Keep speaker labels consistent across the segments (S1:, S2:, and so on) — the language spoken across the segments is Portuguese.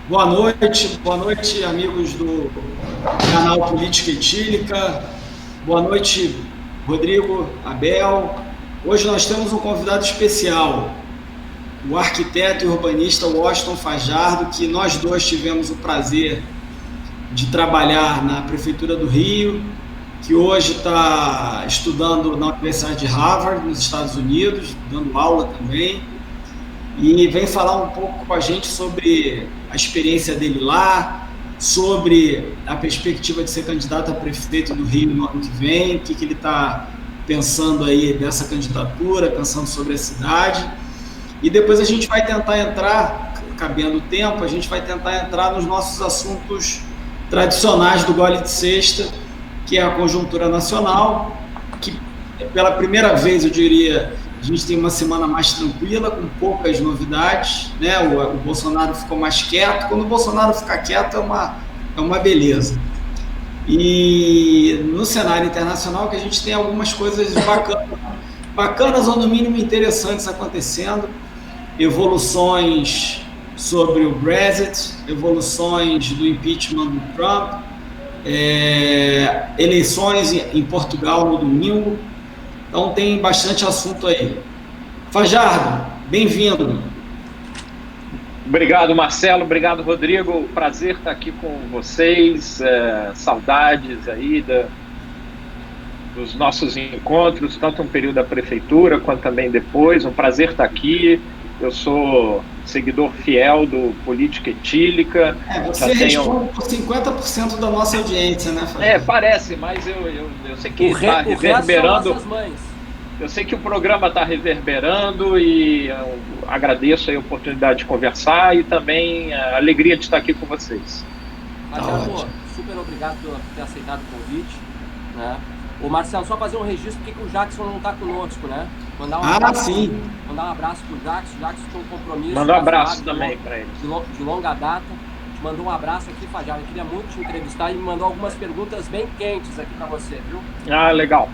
S1: Boa noite, amigos do canal Política Etílica. Boa noite, Rodrigo, Abel. Hoje nós temos um convidado especial, o arquiteto e urbanista Washington Fajardo, que nós dois tivemos o prazer de trabalhar na Prefeitura do Rio, que hoje está estudando na Universidade de Harvard, nos Estados Unidos, dando aula também. E vem falar um pouco com a gente sobre a experiência dele lá, sobre a perspectiva de ser candidato a prefeito do Rio no ano que vem, o que, que ele está pensando aí dessa candidatura, pensando sobre a cidade. E depois a gente vai tentar entrar, cabendo o tempo, a gente vai tentar entrar nos nossos assuntos tradicionais do Gole de Sexta, que é a conjuntura nacional, que pela primeira vez, eu diria, a gente tem uma semana mais tranquila, com poucas novidades, né? O Bolsonaro ficou mais quieto. Quando o Bolsonaro fica quieto, é uma beleza. E no cenário internacional que a gente tem algumas coisas bacanas ou no mínimo interessantes acontecendo, evoluções sobre o Brexit, evoluções do impeachment do Trump, eleições em Portugal no domingo. Então tem bastante assunto aí. Fajardo, bem-vindo.
S2: Obrigado, Marcelo. Obrigado, Rodrigo. Prazer estar aqui com vocês. Saudades aí dos nossos encontros, tanto no período da prefeitura quanto também depois. Um prazer estar aqui. Eu sou seguidor fiel do Política Etílica.
S1: Você responde por 50% da nossa audiência, né, Fajardo?
S2: Parece, mas eu sei que está reverberando. Eu sei que o programa está reverberando e eu agradeço a oportunidade de conversar e também a alegria de estar aqui com vocês.
S3: Marcelo, super obrigado por ter aceitado o convite, né? Ô Marcelo, só fazer um registro porque o Jackson não está conosco, né? Mandar um abraço,
S1: sim.
S3: Mandar um abraço pro Jackson. O Jackson tem um compromisso.
S2: Manda um abraço também para ele.
S3: De longa data. Te mandou um abraço aqui, Fajardo. Eu queria muito te entrevistar e me mandou algumas perguntas bem quentes aqui para você, viu?
S2: Ah, legal.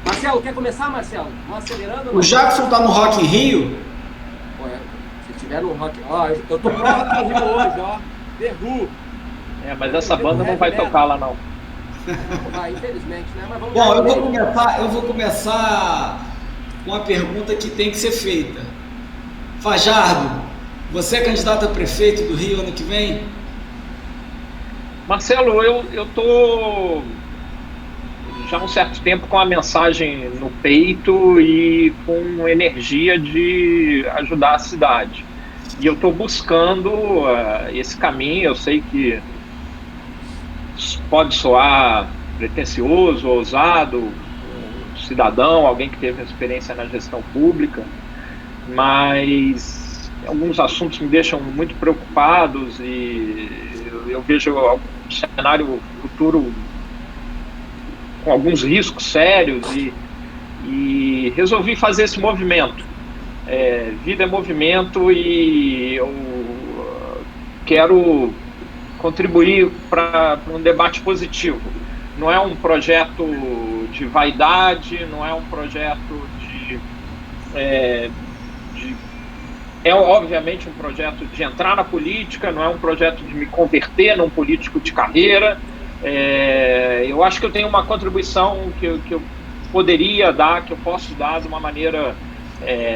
S3: Marcelo, quer começar, Marcelo? Vamos acelerando?
S1: O Jackson tá no Rock in Rio?
S3: Se tiver no Rock... Ó, eu tô pro Rock in Rio hoje, ó. The Who.
S2: Mas essa banda não vai tocar lá, não.
S3: Vai, infelizmente, né? Mas vamos.
S1: Bom, eu vou começar com uma pergunta que tem que ser feita. Fajardo, você é candidato a prefeito do Rio ano que vem?
S2: Marcelo, eu tô já há um certo tempo com a mensagem no peito e com energia de ajudar a cidade. E eu estou buscando esse caminho. Eu sei que pode soar pretensioso, ousado, um cidadão, alguém que teve experiência na gestão pública, mas alguns assuntos me deixam muito preocupados e eu vejo um cenário futuro com alguns riscos sérios e resolvi fazer esse movimento. Vida é movimento e eu quero contribuir para um debate positivo. Não é um projeto de vaidade, não é um projeto é obviamente um projeto de entrar na política, não é um projeto de me converter num político de carreira. Eu acho que eu tenho uma contribuição que eu poderia dar, que eu posso dar de uma maneira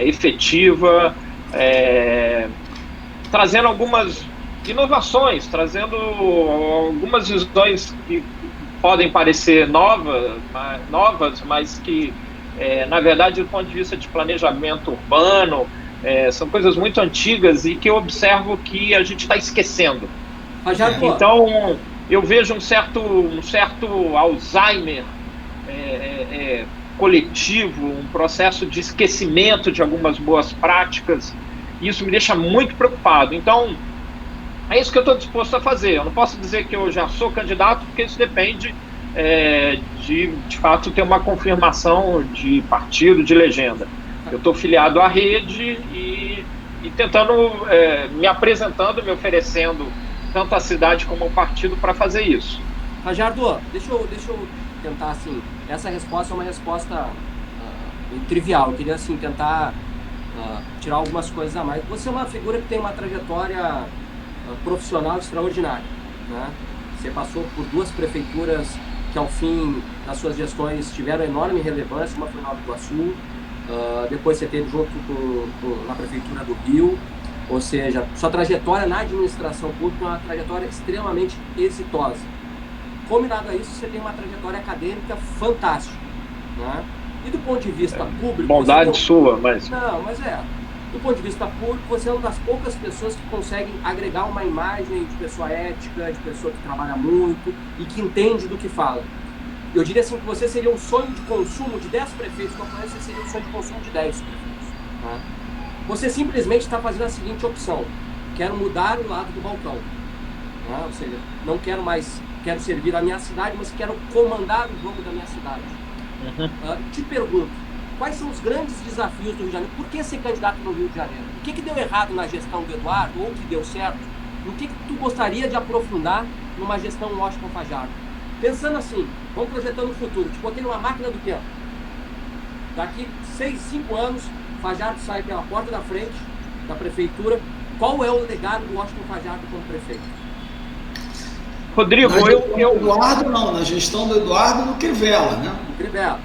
S2: efetiva, trazendo algumas inovações, trazendo algumas visões que podem parecer novas, mas que, na verdade, do ponto de vista de planejamento urbano, são coisas muito antigas e que eu observo que a gente está esquecendo. Então, eu vejo um certo Alzheimer coletivo, um processo de esquecimento de algumas boas práticas, e isso me deixa muito preocupado. Então, é isso que eu estou disposto a fazer. Eu não posso dizer que eu já sou candidato, porque isso depende de fato, ter uma confirmação de partido, de legenda. Eu estou filiado à rede e tentando, me apresentando, me oferecendo, tanto à cidade como ao partido, para fazer isso.
S3: Fajardo, deixa eu tentar, assim, essa resposta é uma resposta trivial. Eu queria, assim, tentar tirar algumas coisas a mais. Você é uma figura que tem uma trajetória profissional extraordinário, né? Você passou por 2 prefeituras que ao fim das suas gestões tiveram enorme relevância, uma foi Nova Iguaçu, depois você teve junto na Prefeitura do Rio, ou seja, sua trajetória na administração pública é uma trajetória extremamente exitosa. Combinado a isso, você tem uma trajetória acadêmica fantástica, né? E do ponto de vista público...
S2: Bondade sua, mas...
S3: Não, mas do ponto de vista público, você é uma das poucas pessoas que conseguem agregar uma imagem de pessoa ética, de pessoa que trabalha muito e que entende do que fala. Eu diria assim que você seria um sonho de consumo de 10 prefeitos que eu conheço, você seria um sonho de consumo de 10 prefeitos. Tá? Você simplesmente está fazendo a seguinte opção: quero mudar o lado do balcão. Tá? Ou seja, não quero mais, quero servir a minha cidade, mas quero comandar o jogo da minha cidade. Te pergunto, quais são os grandes desafios do Rio de Janeiro? Por que ser candidato no Rio de Janeiro? O que deu errado na gestão do Eduardo, ou que deu certo? O que tu gostaria de aprofundar numa gestão Washington Fajardo? Pensando assim, vamos projetando o futuro. Te botei numa máquina do tempo. Daqui 6, 5 anos, Fajardo sai pela porta da frente da prefeitura. Qual é o legado do Washington Fajardo como prefeito?
S2: Rodrigo,
S1: Eduardo não, na gestão do Eduardo no Crivella, né?
S3: No Crivella,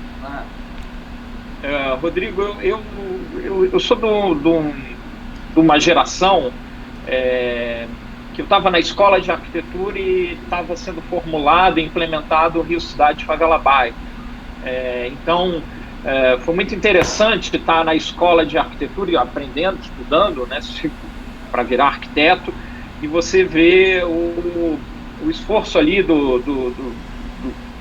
S2: Rodrigo, eu sou de uma geração que eu estava na escola de arquitetura e estava sendo formulado e implementado o Rio Cidade Favela Bairro. Então, foi muito interessante estar na escola de arquitetura e aprendendo, estudando, né, para virar arquiteto, e você vê o esforço ali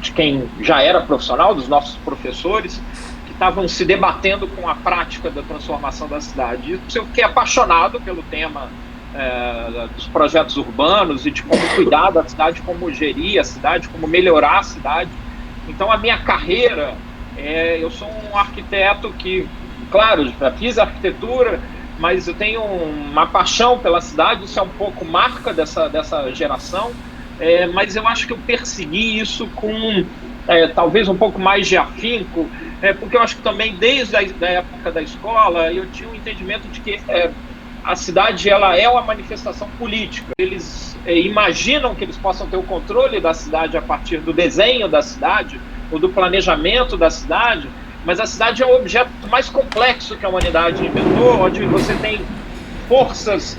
S2: de quem já era profissional, dos nossos professores, que estavam se debatendo com a prática da transformação da cidade. Isso eu fiquei apaixonado pelo tema dos projetos urbanos e de como cuidar da cidade, como gerir a cidade, como melhorar a cidade. Então, a minha carreira, eu sou um arquiteto que, claro, já fiz arquitetura, mas eu tenho uma paixão pela cidade, isso é um pouco marca dessa geração, mas eu acho que eu persegui isso com talvez um pouco mais de afinco, porque eu acho que também desde a época da escola eu tinha um entendimento de que a cidade ela é uma manifestação política. Eles imaginam que eles possam ter o controle da cidade a partir do desenho da cidade ou do planejamento da cidade, mas a cidade é o objeto mais complexo que a humanidade inventou, onde você tem forças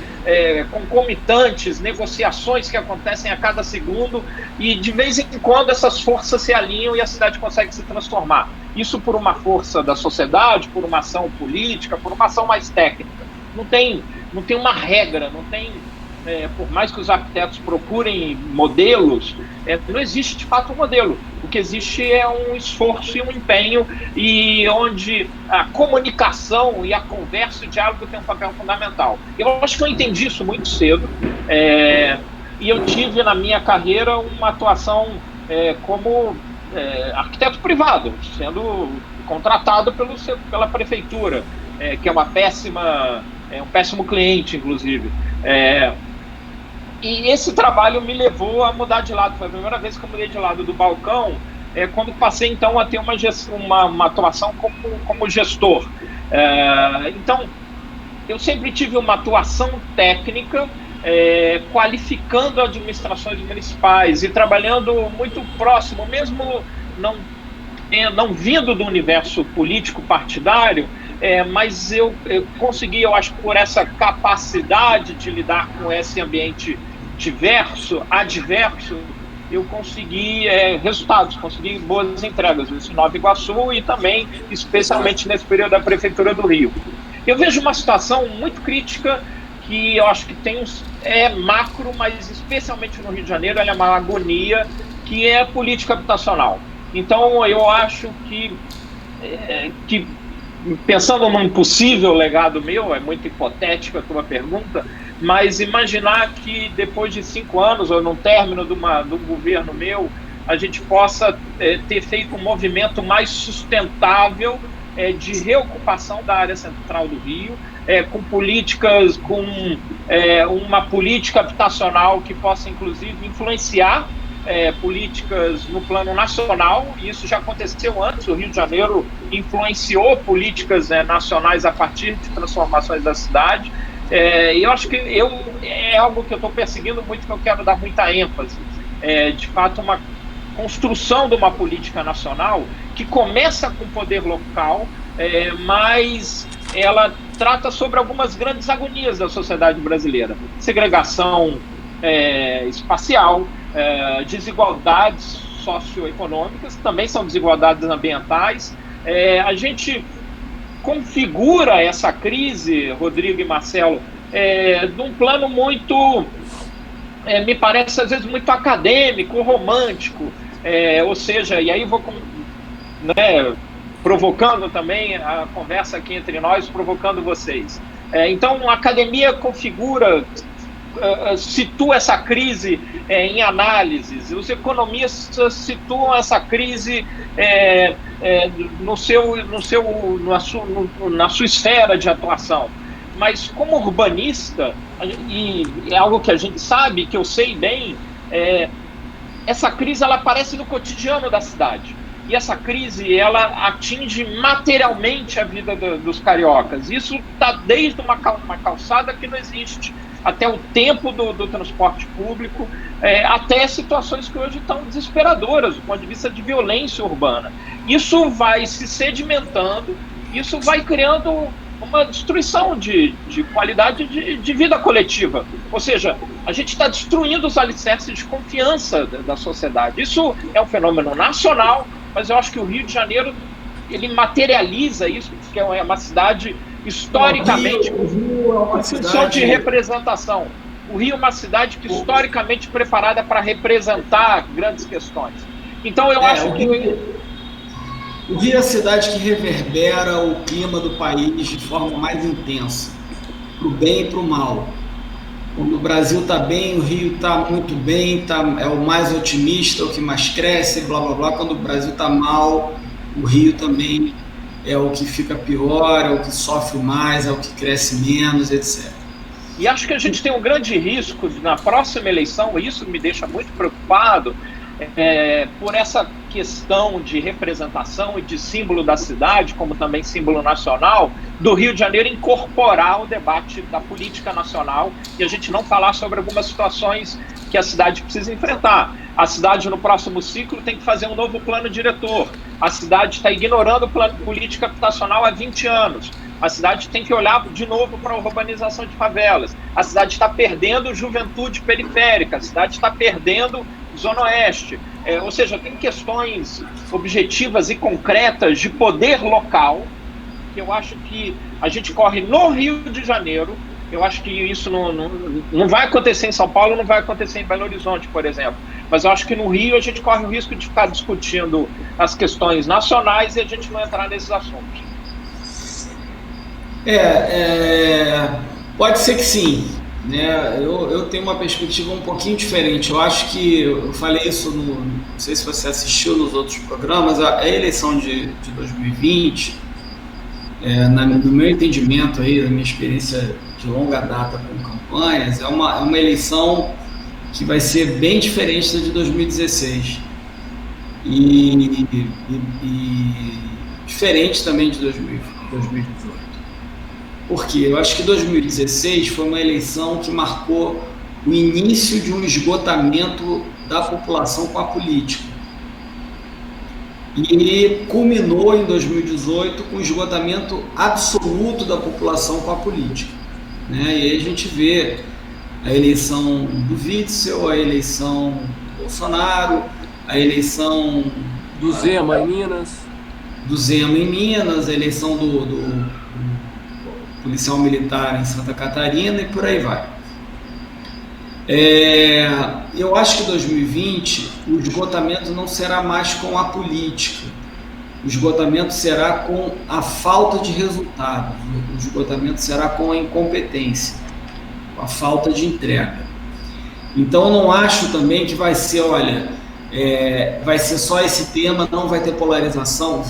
S2: concomitantes, negociações que acontecem a cada segundo, e de vez em quando essas forças se alinham e a cidade consegue se transformar. Isso por uma força da sociedade, por uma ação política, por uma ação mais técnica. Não tem uma regra, não tem, por mais que os arquitetos procurem modelos, não existe de fato um modelo. O que existe é um esforço e um empenho, e onde a comunicação e a conversa e o diálogo tem um papel fundamental. Eu acho que eu entendi isso muito cedo, e eu tive na minha carreira uma atuação como arquiteto privado, sendo contratado pela prefeitura, que é um péssimo cliente, inclusive. E esse trabalho me levou a mudar de lado. Foi a primeira vez que eu mudei de lado do balcão, quando passei então a ter uma atuação como gestor. Então, eu sempre tive uma atuação técnica, qualificando administrações municipais e trabalhando muito próximo, mesmo não vindo do universo político partidário, mas eu consegui, eu acho, por essa capacidade de lidar com esse ambiente adverso, eu consegui resultados, consegui boas entregas, isso em Nova Iguaçu e também, especialmente nesse período da Prefeitura do Rio. Eu vejo uma situação muito crítica que eu acho que macro, mas especialmente no Rio de Janeiro, ela é uma agonia, que é a política habitacional. Então, eu acho que pensando num possível legado meu, é muito hipotética a tua pergunta, mas imaginar que depois de 5 anos, ou no término de um governo meu, a gente possa ter feito um movimento mais sustentável de reocupação da área central do Rio, com políticas, com uma política habitacional que possa, inclusive, influenciar políticas no plano nacional, e isso já aconteceu antes. O Rio de Janeiro influenciou políticas nacionais a partir de transformações da cidade, E eu acho que é algo que eu estou perseguindo muito, que eu quero dar muita ênfase. De fato, uma construção de uma política nacional que começa com o poder local, mas ela trata sobre algumas grandes agonias da sociedade brasileira. Segregação espacial, desigualdades socioeconômicas, também são desigualdades ambientais. A gente configura essa crise, Rodrigo e Marcelo, num plano muito, me parece às vezes muito acadêmico, romântico, ou seja, e aí vou provocando também a conversa aqui entre nós, provocando vocês. Então, a academia configura, situa essa crise em análises, os economistas situam essa crise na sua esfera de atuação. Mas como urbanista, e é algo que a gente sabe, que eu sei bem, essa crise ela aparece no cotidiano da cidade. E essa crise ela atinge materialmente a vida dos cariocas. Isso está desde uma calçada que não existe, até o tempo do transporte público, até situações que hoje estão desesperadoras do ponto de vista de violência urbana. Isso vai se sedimentando, isso vai criando uma destruição de qualidade de vida coletiva. Ou seja, a gente está destruindo os alicerces de confiança da sociedade. Isso é um fenômeno nacional, mas eu acho que o Rio de Janeiro ele materializa isso, porque é uma cidade historicamente com função de representação. O Rio é uma cidade que historicamente preparada para representar grandes questões. Então eu acho que
S1: o Rio é a cidade que reverbera o clima do país de forma mais intensa, para o bem e para o mal. Quando o Brasil está bem, o Rio está muito bem, é o mais otimista, o que mais cresce, blá blá blá. Quando o Brasil está mal, o Rio também é o que fica pior, é o que sofre mais, é o que cresce menos, etc.
S2: E acho que a gente tem um grande risco na próxima eleição, e isso me deixa muito preocupado, por essa questão de representação e de símbolo da cidade, como também símbolo nacional, do Rio de Janeiro incorporar o debate da política nacional e a gente não falar sobre algumas situações que a cidade precisa enfrentar. A cidade, no próximo ciclo, tem que fazer um novo plano diretor. A cidade está ignorando o plano de política habitacional há 20 anos. A cidade tem que olhar de novo para a urbanização de favelas. A cidade está perdendo juventude periférica. A cidade está perdendo Zona Oeste. Ou seja, tem questões objetivas e concretas de poder local que eu acho que a gente corre no Rio de Janeiro. Eu acho que isso não vai acontecer em São Paulo, não vai acontecer em Belo Horizonte, por exemplo. Mas eu acho que no Rio a gente corre o risco de ficar discutindo as questões nacionais e a gente não entrar nesses assuntos.
S1: Pode ser que sim, né? Eu tenho uma perspectiva um pouquinho diferente. Eu acho que, eu falei isso, não sei se você assistiu nos outros programas, a eleição de 2020, no meu entendimento, aí, da minha experiência de longa data com campanhas, é uma eleição que vai ser bem diferente da de 2016 e diferente também de 2018. Por quê? Eu acho que 2016 foi uma eleição que marcou o início de um esgotamento da população com a política. E culminou em 2018 com o esgotamento absoluto da população com a política, né? E aí a gente vê a eleição do Witzel, a eleição do Bolsonaro, a eleição
S3: do Zema em Minas.
S1: A eleição do policial militar em Santa Catarina e por aí vai. Eu acho que 2020 o esgotamento não será mais com a política, o esgotamento será com a falta de resultados, o esgotamento será com a incompetência, com a falta de entrega. Então eu não acho também que vai ser, vai ser só esse tema, não vai ter polarização,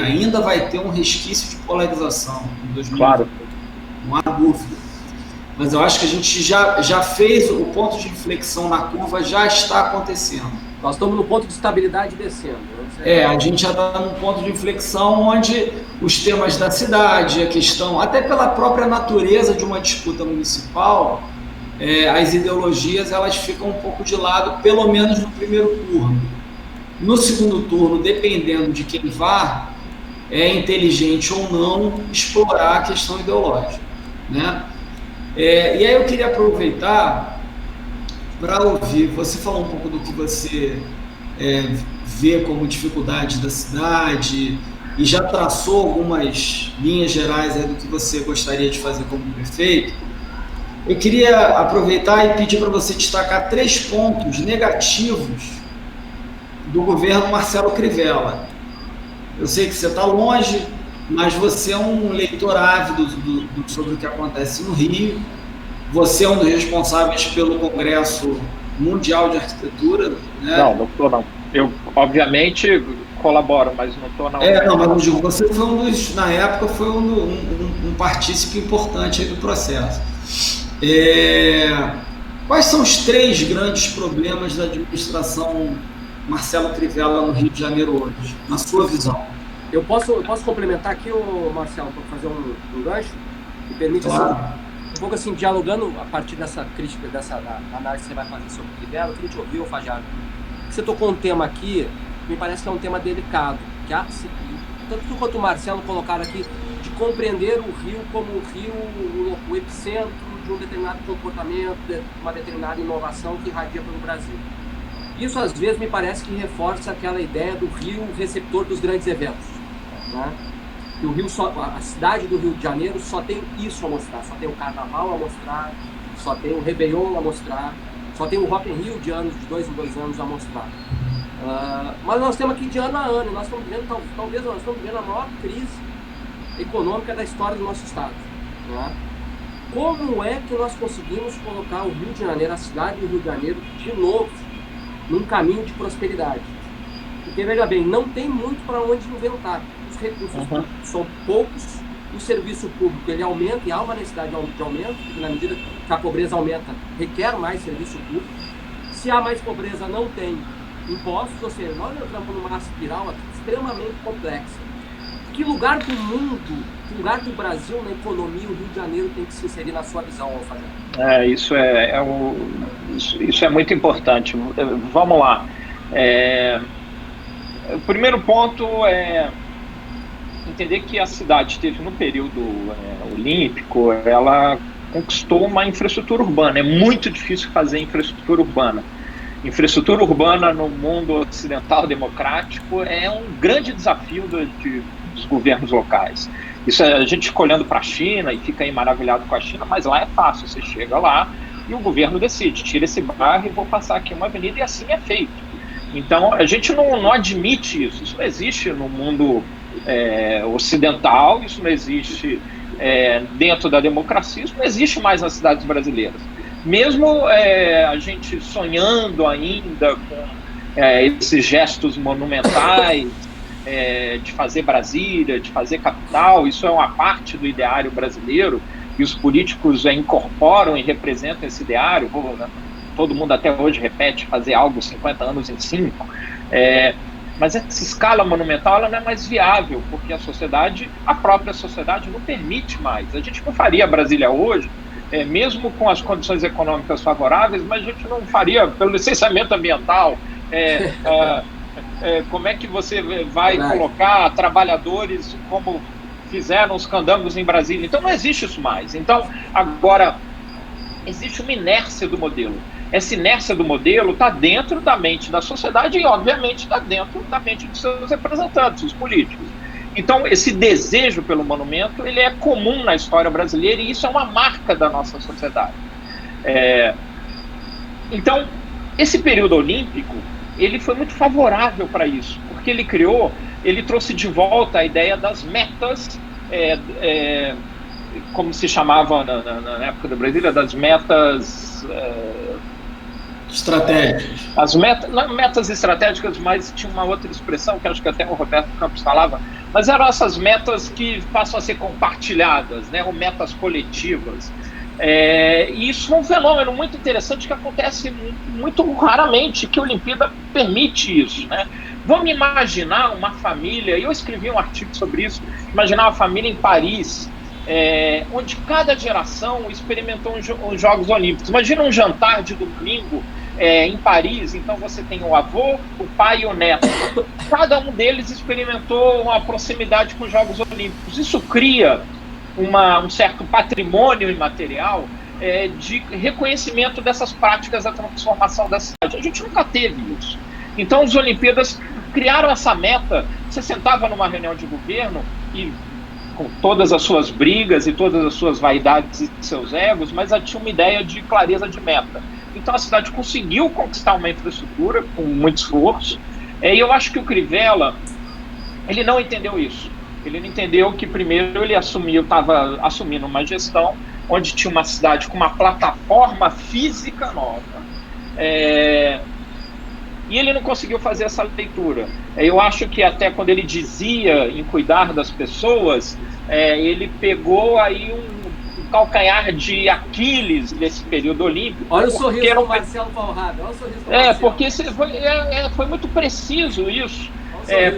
S1: ainda vai ter um resquício de polarização em 2020. Claro. Não há dúvida. Mas eu acho que a gente já fez o ponto de inflexão na curva, já está acontecendo.
S3: Nós estamos no ponto de estabilidade descendo.
S1: A gente já está num ponto de inflexão onde os temas da cidade, a questão, até pela própria natureza de uma disputa municipal, as ideologias elas ficam um pouco de lado, pelo menos no primeiro turno. No segundo turno, dependendo de quem vá, é inteligente ou não explorar a questão ideológica, né? E aí eu queria aproveitar para ouvir, você falou um pouco do que você vê como dificuldade da cidade e já traçou algumas linhas gerais do que você gostaria de fazer como prefeito. Eu queria aproveitar e pedir para você destacar 3 pontos negativos do governo Marcelo Crivella. Eu sei que você está longe, mas você é um leitor ávido sobre o que acontece no Rio. Você é um dos responsáveis pelo Congresso Mundial de Arquitetura, né?
S2: Não estou não. Eu, obviamente, colaboro, mas não estou não.
S1: Mas eu digo, você foi na época, foi um partícipe importante aí do processo. Quais são os 3 grandes problemas da administração Marcelo Crivella no Rio de Janeiro hoje, na sua visão?
S3: Eu posso complementar aqui, Marcelo, para fazer um gancho? Me permite,
S1: claro.
S3: Um pouco assim, dialogando a partir dessa crítica, dessa análise que você vai fazer sobre o Crivella, eu queria te ouvir, Fajardo. Você tocou um tema aqui, me parece que é um tema delicado, que tanto tu quanto o Marcelo colocaram aqui, de compreender o Rio como o epicentro de um determinado comportamento, de uma determinada inovação que irradia pelo Brasil. Isso, às vezes, me parece que reforça aquela ideia do Rio receptor dos grandes eventos, né? Que o Rio a cidade do Rio de Janeiro só tem isso a mostrar, só tem o Carnaval a mostrar, só tem o Réveillon a mostrar, só tem o Rock in Rio de 2 em 2 anos a mostrar. Mas nós temos aqui de ano a ano, nós estamos vivendo, talvez nós estamos vivendo a maior crise econômica da história do nosso estado, né? Como é que nós conseguimos colocar o Rio de Janeiro, a cidade do Rio de Janeiro, de novo, num caminho de prosperidade? Porque, veja bem, não tem muito para onde inventar. Os recursos públicos são poucos, o serviço público ele aumenta, e há uma necessidade de aumento, porque na medida que a pobreza aumenta, requer mais serviço público. Se há mais pobreza, não tem impostos, ou seja, nós entramos numa espiral aqui extremamente complexa. Que lugar do mundo, que lugar do Brasil na economia o Rio de Janeiro tem que se inserir na sua visão, Fajardo?
S2: Isso é muito importante. Vamos lá. O primeiro ponto é entender que a cidade teve, no período olímpico, ela conquistou uma infraestrutura urbana. É muito difícil fazer infraestrutura urbana. Infraestrutura urbana no mundo ocidental democrático é um grande desafio dos governos locais. Isso a gente fica olhando para a China e fica aí maravilhado com a China, mas lá é fácil. Você chega lá e o governo decide, tira esse bairro e vou passar aqui uma avenida, e assim é feito. Então, a gente não admite isso. Isso não existe no mundo ocidental, isso não existe dentro da democracia, isso não existe mais nas cidades brasileiras. Mesmo a gente sonhando ainda com esses gestos monumentais, de fazer Brasília, de fazer capital, isso é uma parte do ideário brasileiro, e os políticos incorporam e representam esse ideário. Todo mundo até hoje repete fazer algo 50 anos em 5, mas essa escala monumental ela não é mais viável, porque a própria sociedade não permite mais. A gente não faria Brasília hoje, mesmo com as condições econômicas favoráveis, mas a gente não faria pelo licenciamento ambiental. Como é que você vai colocar trabalhadores como fizeram os candangos em Brasília? Então não existe isso mais. Então, agora, existe uma inércia do modelo. Essa inércia do modelo está dentro da mente da sociedade e, obviamente, está dentro da mente dos seus representantes, os políticos. Então, esse desejo pelo monumento, ele é comum na história brasileira, e isso é uma marca da nossa sociedade. Então, esse período olímpico, ele foi muito favorável para isso, porque ele trouxe de volta a ideia das metas, como se chamava na época da Brasília, das metas...
S1: estratégicas.
S2: As metas estratégicas, mas tinha uma outra expressão que acho que até o Roberto Campos falava, mas eram essas metas que passam a ser compartilhadas, né, ou metas coletivas. E isso é um fenômeno muito interessante que acontece muito raramente, que a Olimpíada permite isso, né? Vamos imaginar uma família, e eu escrevi um artigo sobre isso, imaginar uma família em Paris, onde cada geração experimentou os Jogos Olímpicos. Imagina um jantar de domingo em Paris, então você tem o avô, o pai e o neto. Cada um deles experimentou uma proximidade com os Jogos Olímpicos. Isso cria um certo patrimônio imaterial de reconhecimento dessas práticas da transformação da cidade. A gente nunca teve isso. Então, as Olimpíadas criaram essa meta. Você sentava numa reunião de governo e com todas as suas brigas e todas as suas vaidades e seus egos, mas ela tinha uma ideia de clareza de meta. Então a cidade conseguiu conquistar uma infraestrutura com muito esforço, e eu acho que o Crivella, ele não entendeu isso. Ele não entendeu que primeiro ele estava assumindo uma gestão onde tinha uma cidade com uma plataforma física nova, e ele não conseguiu fazer essa leitura. Eu acho que até quando ele dizia em cuidar das pessoas, ele pegou aí um calcanhar de Aquiles nesse período olímpico.
S3: Olha o sorriso do Marcelo Valrada. Olha o sorriso do Marcelo.
S2: Porque foi muito preciso isso.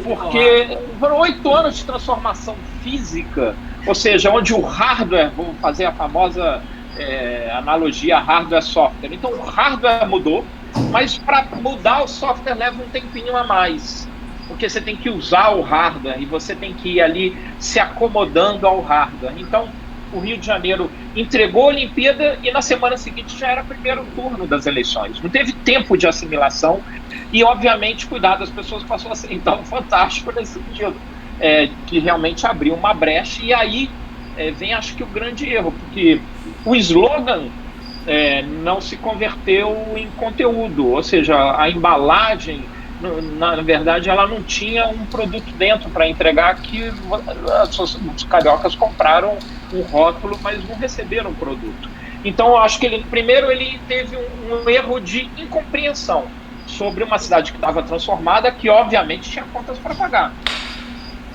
S2: Porque foram 8 anos de transformação física, ou seja, onde o hardware, vou fazer a famosa analogia hardware-software. Então o hardware mudou, mas para mudar o software leva um tempinho a mais, porque você tem que usar o hardware e você tem que ir ali se acomodando ao hardware. Então, o Rio de Janeiro entregou a Olimpíada e na semana seguinte já era o primeiro turno das eleições. Não teve tempo de assimilação e, obviamente, cuidar das pessoas passou a ser, então, fantástico nesse sentido, que realmente abriu uma brecha. E aí vem, acho que, o grande erro, porque o slogan não se converteu em conteúdo, ou seja, a embalagem, na verdade, ela não tinha um produto dentro para entregar, que os cariocas compraram um rótulo, mas não receberam o produto. Então, eu acho que ele teve um erro de incompreensão sobre uma cidade que estava transformada, que obviamente tinha contas para pagar.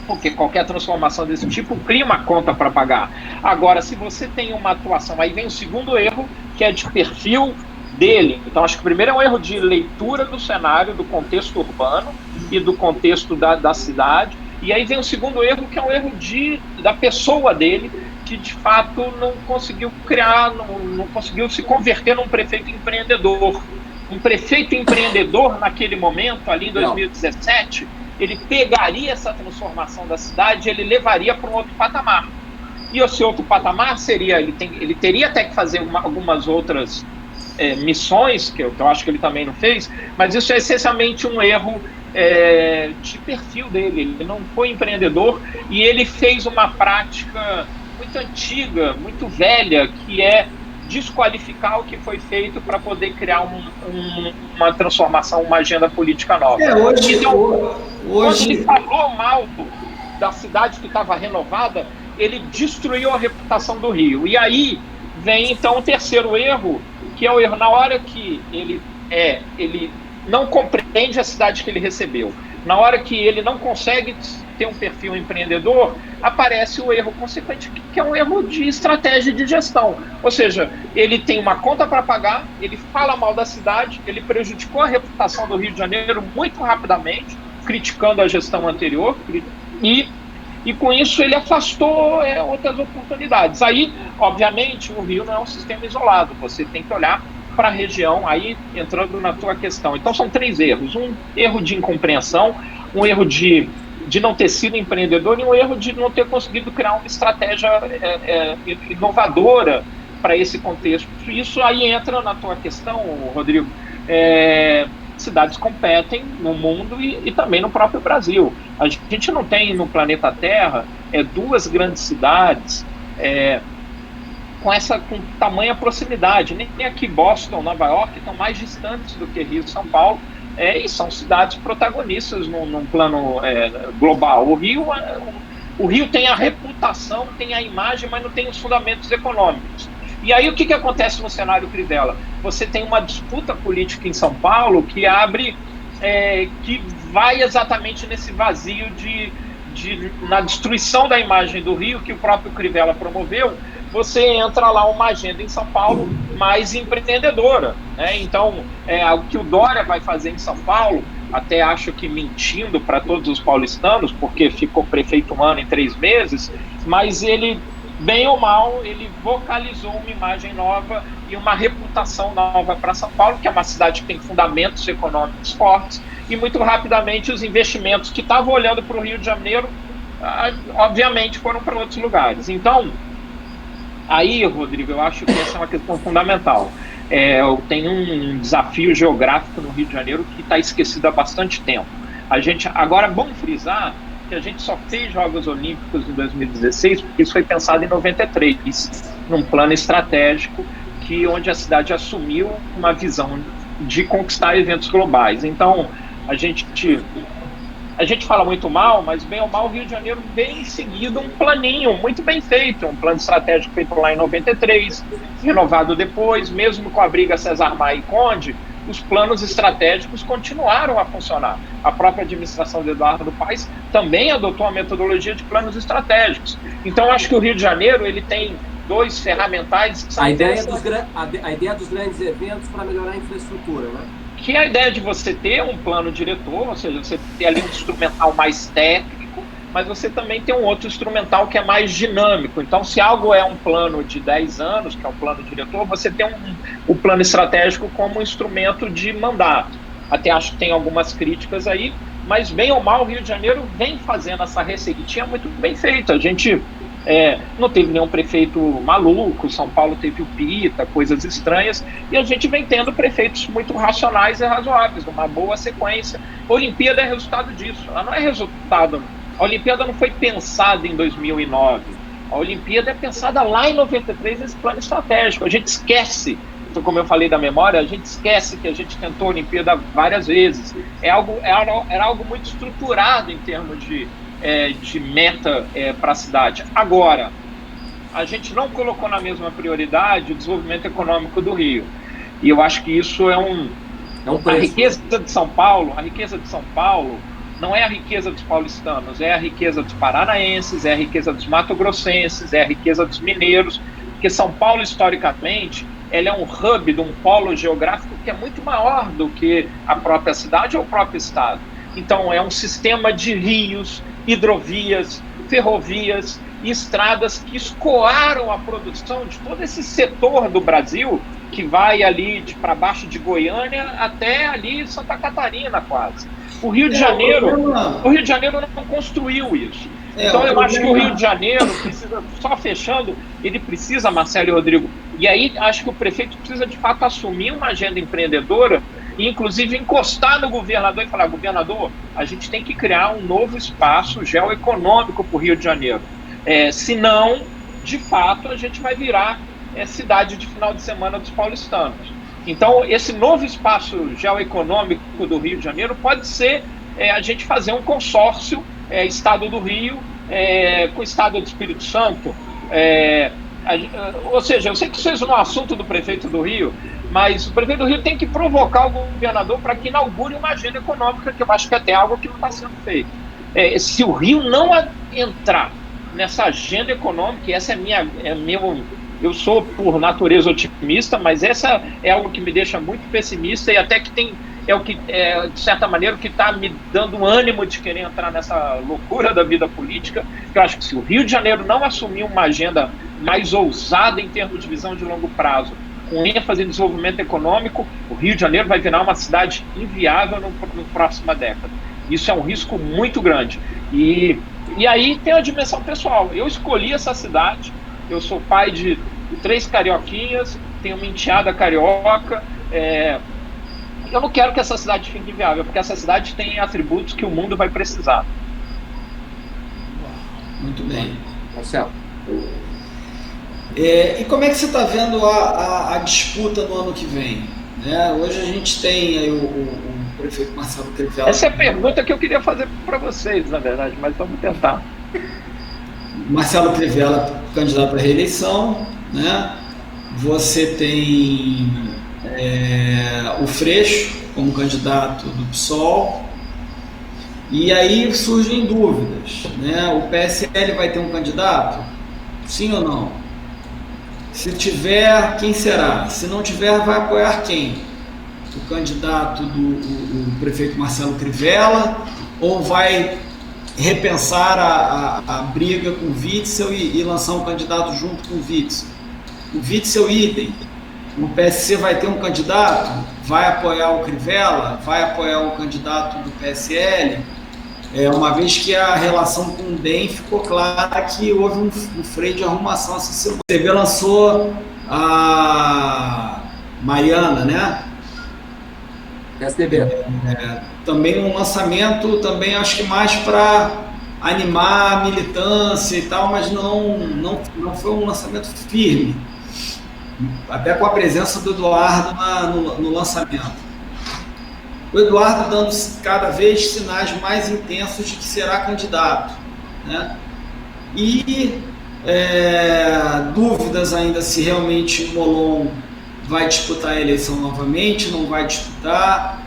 S2: Porque qualquer transformação desse tipo cria uma conta para pagar. Agora, se você tem uma atuação, aí vem o segundo erro, que é de perfil dele. Então, acho que o primeiro é um erro de leitura do cenário, do contexto urbano e do contexto da cidade. E aí vem o segundo erro, que é um erro da pessoa dele, que de fato não conseguiu criar, não conseguiu se converter num prefeito empreendedor. Um prefeito empreendedor, naquele momento, ali em 2017, ele pegaria essa transformação da cidade, ele levaria para um outro patamar. E esse outro patamar seria, ele teria até que fazer algumas outras missões, que eu acho que ele também não fez, mas isso é essencialmente um erro de perfil dele. Ele não foi empreendedor e ele fez uma prática muito antiga, muito velha, que é desqualificar o que foi feito para poder criar uma transformação, uma agenda política nova.
S1: Hoje...
S2: Quando ele falou mal da cidade que estava renovada, ele destruiu a reputação do Rio. E aí vem então o terceiro erro, que é o erro na hora que ele não compreende a cidade que ele recebeu. Na hora que ele não consegue ter um perfil empreendedor, aparece o erro consequente, que é um erro de estratégia de gestão. Ou seja, ele tem uma conta para pagar, ele fala mal da cidade, ele prejudicou a reputação do Rio de Janeiro muito rapidamente, criticando a gestão anterior, e com isso ele afastou outras oportunidades. Aí, obviamente, o Rio não é um sistema isolado, você tem que olhar para a região, aí entrando na tua questão. Então são 3 erros: um erro de incompreensão, um erro de não ter sido empreendedor e um erro de não ter conseguido criar uma estratégia inovadora para esse contexto. Isso aí entra na tua questão, Rodrigo. Cidades competem no mundo e também no próprio Brasil. A gente não tem no planeta Terra 2 grandes cidades com tamanha proximidade. Nem aqui Boston, Nova York estão mais distantes do que Rio e São Paulo, e são cidades protagonistas num plano global. O Rio tem a reputação, tem a imagem, mas não tem os fundamentos econômicos. E aí o que acontece no cenário Crivella? Você tem uma disputa política em São Paulo que que vai exatamente nesse vazio na destruição da imagem do Rio, que o próprio Crivella promoveu. Você entra lá uma agenda em São Paulo mais empreendedora, né? Então, o que o Dória vai fazer em São Paulo até acho que mentindo para todos os paulistanos, porque ficou prefeito um ano em 3 meses, mas ele, bem ou mal, ele vocalizou uma imagem nova e uma reputação nova para São Paulo, que é uma cidade que tem fundamentos econômicos fortes, e muito rapidamente os investimentos que estavam olhando para o Rio de Janeiro, obviamente, foram para outros lugares. Então, aí, Rodrigo, eu acho que essa é uma questão fundamental. Tem um desafio geográfico no Rio de Janeiro que está esquecido há bastante tempo. Agora, é bom frisar que a gente só fez Jogos Olímpicos em 2016 porque isso foi pensado em 93, num plano estratégico onde a cidade assumiu uma visão de conquistar eventos globais. Então, a gente fala muito mal, mas bem ou mal, o Rio de Janeiro vem em seguida um planinho muito bem feito, um plano estratégico feito lá em 93, renovado depois, mesmo com a briga César Maia e Conde, os planos estratégicos continuaram a funcionar. A própria administração de Eduardo Paes também adotou a metodologia de planos estratégicos. Então, acho que o Rio de Janeiro ele tem 2 ferramentais que são
S3: a ideia dos grandes eventos para melhorar a infraestrutura, né?
S2: Que é a ideia de você ter um plano diretor, ou seja, você ter ali um instrumental mais técnico, mas você também tem um outro instrumental que é mais dinâmico. Então, se algo é um plano de 10 anos, que é um plano diretor, você tem o plano estratégico como um instrumento de mandato. Até acho que tem algumas críticas aí, mas bem ou mal, o Rio de Janeiro vem fazendo essa receitinha muito bem feita. A gente não teve nenhum prefeito maluco, São Paulo teve o Pita, coisas estranhas, e a gente vem tendo prefeitos muito racionais e razoáveis, uma boa sequência. A Olimpíada é resultado disso, ela não é resultado. A Olimpíada não foi pensada em 2009, a Olimpíada é pensada lá em 93 nesse plano estratégico. A gente esquece, como eu falei da memória, a gente esquece que a gente tentou a Olimpíada várias vezes. Era algo muito estruturado em termos de meta para a cidade. Agora, a gente não colocou na mesma prioridade o desenvolvimento econômico do Rio. E eu acho que isso a riqueza de São Paulo, não é a riqueza dos paulistanos, é a riqueza dos paranaenses, é a riqueza dos mato-grossenses, é a riqueza dos mineiros, porque São Paulo, historicamente, ela é um hub de um polo geográfico que é muito maior do que a própria cidade ou o próprio estado. Então, é um sistema de rios, hidrovias, ferrovias e estradas que escoaram a produção de todo esse setor do Brasil que vai ali para baixo de Goiânia até ali Santa Catarina quase. O Rio de Janeiro não construiu isso. Então eu acho que o Rio de Janeiro precisa, só fechando, ele precisa, Marcelo e Rodrigo, e aí acho que o prefeito precisa de fato assumir uma agenda empreendedora e inclusive encostar no governador e falar: governador, a gente tem que criar um novo espaço geoeconômico para o Rio de Janeiro. Senão, de fato, a gente vai virar cidade de final de semana dos paulistanos. Então, esse novo espaço geoeconômico do Rio de Janeiro pode ser a gente fazer um consórcio Estado do Rio com o Estado do Espírito Santo. Ou seja, eu sei que isso é um assunto do prefeito do Rio, mas o prefeito do Rio tem que provocar o governador para que inaugure uma agenda econômica, que eu acho que é até algo que não está sendo feito. Se o Rio não entrar nessa agenda econômica, e essa eu sou por natureza otimista, mas essa é algo que me deixa muito pessimista e até que de certa maneira, o que está me dando ânimo de querer entrar nessa loucura da vida política, que eu acho que se o Rio de Janeiro não assumir uma agenda mais ousada em termos de visão de longo prazo, com ênfase em desenvolvimento econômico, o Rio de Janeiro vai virar uma cidade inviável na próxima década. Isso é um risco muito grande. E aí tem a dimensão pessoal. Eu escolhi essa cidade, eu sou pai de 3 carioquinhas, tenho uma enteada carioca. Eu não quero que essa cidade fique inviável, porque essa cidade tem atributos que o mundo vai precisar.
S1: Muito bem.
S3: Marcelo.
S1: E como é que você está vendo a disputa no ano que vem? Hoje a gente tem aí o prefeito Marcelo Crivella.
S2: Essa é a pergunta que eu queria fazer para vocês, na verdade, mas vamos tentar.
S1: Marcelo Crivella, candidato à reeleição, né? Você tem o Freixo como candidato do PSOL, e aí surgem dúvidas, né? O PSL vai ter um candidato? Sim ou não? Se tiver, quem será? Se não tiver, vai apoiar quem? o candidato o prefeito Marcelo Crivella, ou vai repensar a briga com o Witzel e lançar um candidato junto com o Witzel? O Witzel idem. O PSC vai ter um candidato? Vai apoiar o Crivella? Vai apoiar um candidato do PSL? Uma vez que a relação com o DEM ficou clara que houve um freio de arrumação. A TV lançou a Mariana, né?
S3: PSDB.
S1: Também um lançamento, também acho que mais para animar a militância e tal, mas não foi um lançamento firme, até com a presença do Eduardo no lançamento. O Eduardo dando cada vez sinais mais intensos de que será candidato, né? E dúvidas ainda se realmente o Molon vai disputar a eleição novamente, não vai disputar.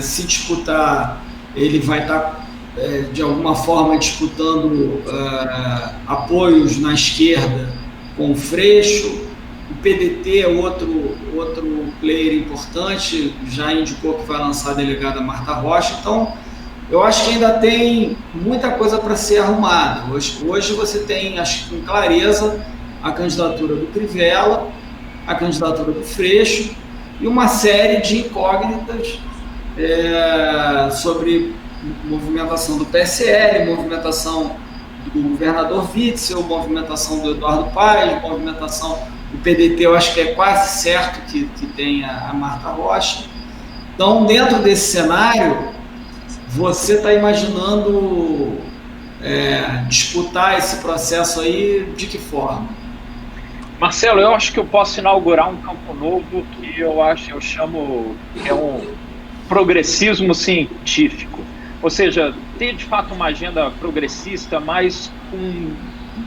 S1: Se disputar, ele vai estar de alguma forma disputando apoios na esquerda com o Freixo. O PDT é outro player importante, já indicou que vai lançar a delegada Marta Rocha. Então, eu acho que ainda tem muita coisa para ser arrumada. Hoje você tem, acho que com clareza, a candidatura do Crivella, a candidatura do Freixo e uma série de incógnitas sobre movimentação do PSL, movimentação do governador Witzel, movimentação do Eduardo Paes, movimentação do PDT. Eu acho que é quase certo que tem a Marta Rocha. Então, dentro desse cenário, você está imaginando disputar esse processo aí de que forma?
S2: Marcelo, eu acho que eu posso inaugurar um campo novo que eu chamo que é um progressismo científico. Ou seja, ter de fato uma agenda progressista, mas com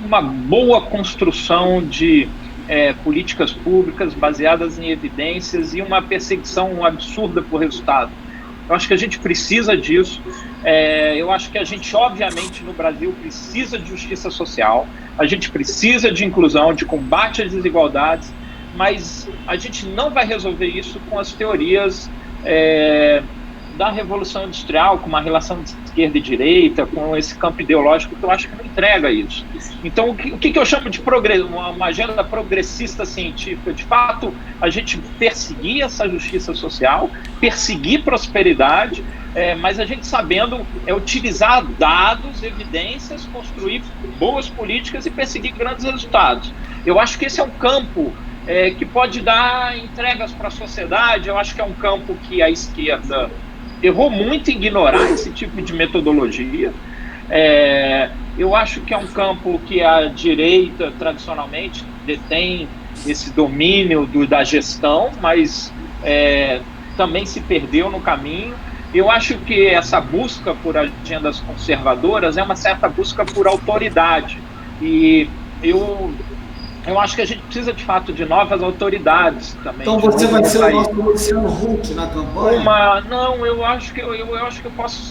S2: uma boa construção de políticas públicas baseadas em evidências e uma perseguição absurda por resultado. Eu acho que a gente precisa disso. Eu acho que a gente, obviamente, no Brasil precisa de justiça social, a gente precisa de inclusão, de combate às desigualdades, mas a gente não vai resolver isso com as teorias da Revolução Industrial, com uma relação de esquerda e direita, com esse campo ideológico que eu acho que não entrega isso. Então, o que eu chamo de uma agenda progressista científica? De fato, a gente perseguir essa justiça social, perseguir prosperidade, mas a gente sabendo utilizar dados, evidências, construir boas políticas e perseguir grandes resultados. Eu acho que esse é um campo que pode dar entregas para a sociedade. Eu acho que é um campo que a esquerda errou muito em ignorar esse tipo de metodologia. Eu acho que é um campo que a direita, tradicionalmente, detém esse domínio da gestão, mas também se perdeu no caminho. Eu acho que essa busca por agendas conservadoras é uma certa busca por autoridade. E eu acho que a gente precisa, de fato, de novas autoridades também.
S1: Então você vai ser o nosso Luciano Huck na campanha?
S2: Eu acho que eu posso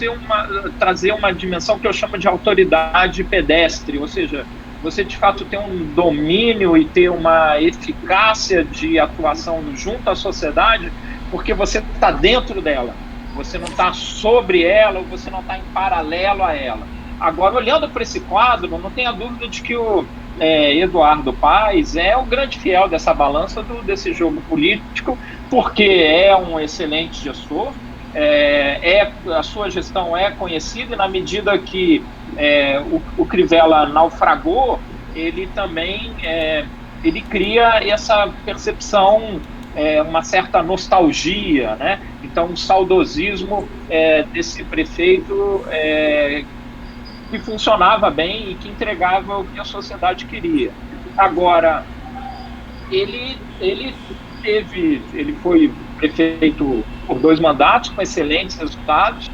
S2: trazer uma dimensão que eu chamo de autoridade pedestre, ou seja, você de fato ter um domínio e ter uma eficácia de atuação junto à sociedade, porque você está dentro dela, você não está sobre ela, ou você não está em paralelo a ela. Agora, olhando para esse quadro, não tenha dúvida de que o Eduardo Paes é o grande fiel dessa balança desse jogo político, porque é um excelente gestor, a sua gestão é conhecida, e na medida que o Crivella naufragou, ele também ele cria essa percepção, uma certa nostalgia, né? Então, um saudosismo desse prefeito que funcionava bem e que entregava o que a sociedade queria. Agora, ele foi prefeito por 2 mandatos com excelentes resultados.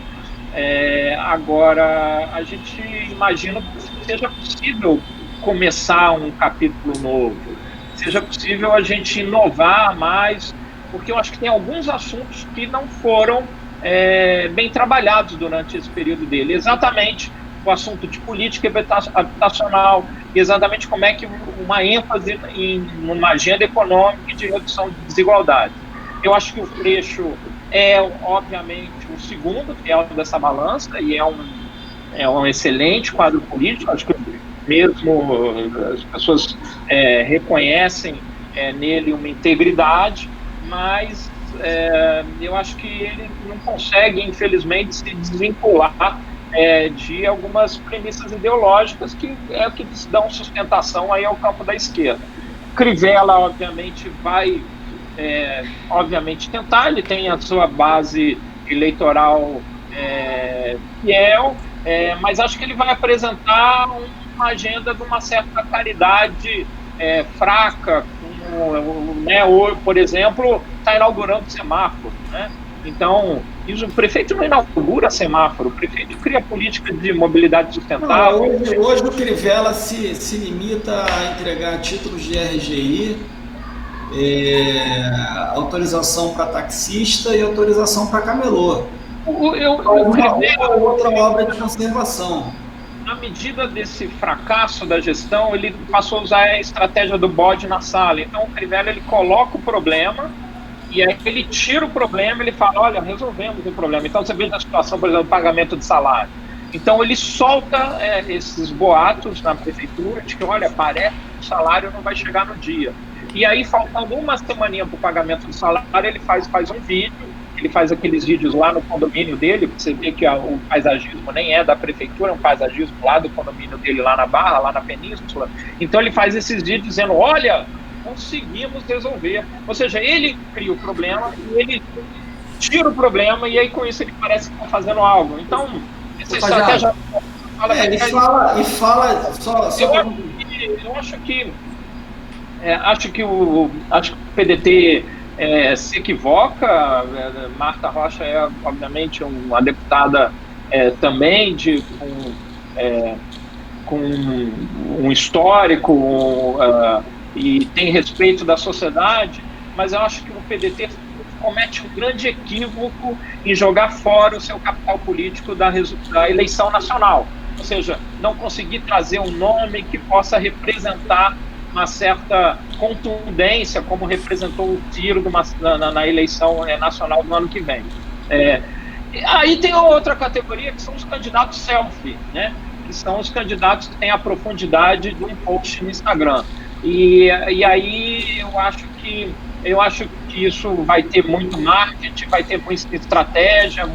S2: Agora, a gente imagina que seja possível começar um capítulo novo, seja possível a gente inovar mais, porque eu acho que tem alguns assuntos que não foram bem trabalhados durante esse período dele. Exatamente o assunto de política habitacional, exatamente como é que uma ênfase em uma agenda econômica e de redução de desigualdade. Eu acho que o Freixo é, obviamente, o segundo fiel dessa balança e é um excelente quadro político. Acho que mesmo as pessoas reconhecem nele uma integridade, mas eu acho que ele não consegue, infelizmente, se desvincular de algumas premissas ideológicas que é o que dão sustentação aí ao campo da esquerda. Crivella, obviamente, vai tentar, ele tem a sua base eleitoral fiel, mas acho que ele vai apresentar uma agenda de uma certa caridade fraca, como, né, hoje, por exemplo, está inaugurando semáforo, né? Então, o prefeito não inaugura semáforo, o prefeito cria política de mobilidade sustentável.
S1: Hoje o Crivella se limita a entregar títulos de RGI, autorização para taxista e autorização para camelô. Outra obra de conservação.
S2: Na medida desse fracasso da gestão, ele passou a usar a estratégia do bode na sala. Então, o Crivella, ele coloca o problema e aí ele tira o problema, ele fala, olha, resolvemos o problema. Então, você vê a situação, por exemplo, do pagamento de salário. Então, ele solta esses boatos na prefeitura de que, olha, parece que o salário não vai chegar no dia. E aí, faltando uma semaninha para o pagamento do salário, ele faz um vídeo, ele faz aqueles vídeos lá no condomínio dele, para você ver que o paisagismo nem é da prefeitura, é um paisagismo lá do condomínio dele, lá na Barra, lá na Península. Então, ele faz esses vídeos dizendo, olha, conseguimos resolver. Ou seja, ele cria o problema, ele tira o problema, e aí, com isso, ele parece que está fazendo algo. Então, essa estratégia... Eu acho que o PDT se equivoca. Marta Rocha é, obviamente, uma deputada também com um histórico e tem respeito da sociedade, mas eu acho que o PDT comete um grande equívoco em jogar fora o seu capital político da eleição nacional. Ou seja, não conseguir trazer um nome que possa representar uma certa contundência, como representou o Ciro na eleição nacional do ano que vem. Aí tem outra categoria, que são os candidatos selfie, né? Que são os candidatos que têm a profundidade de um post no Instagram. E aí eu acho que isso vai ter muito marketing, vai ter muita estratégia,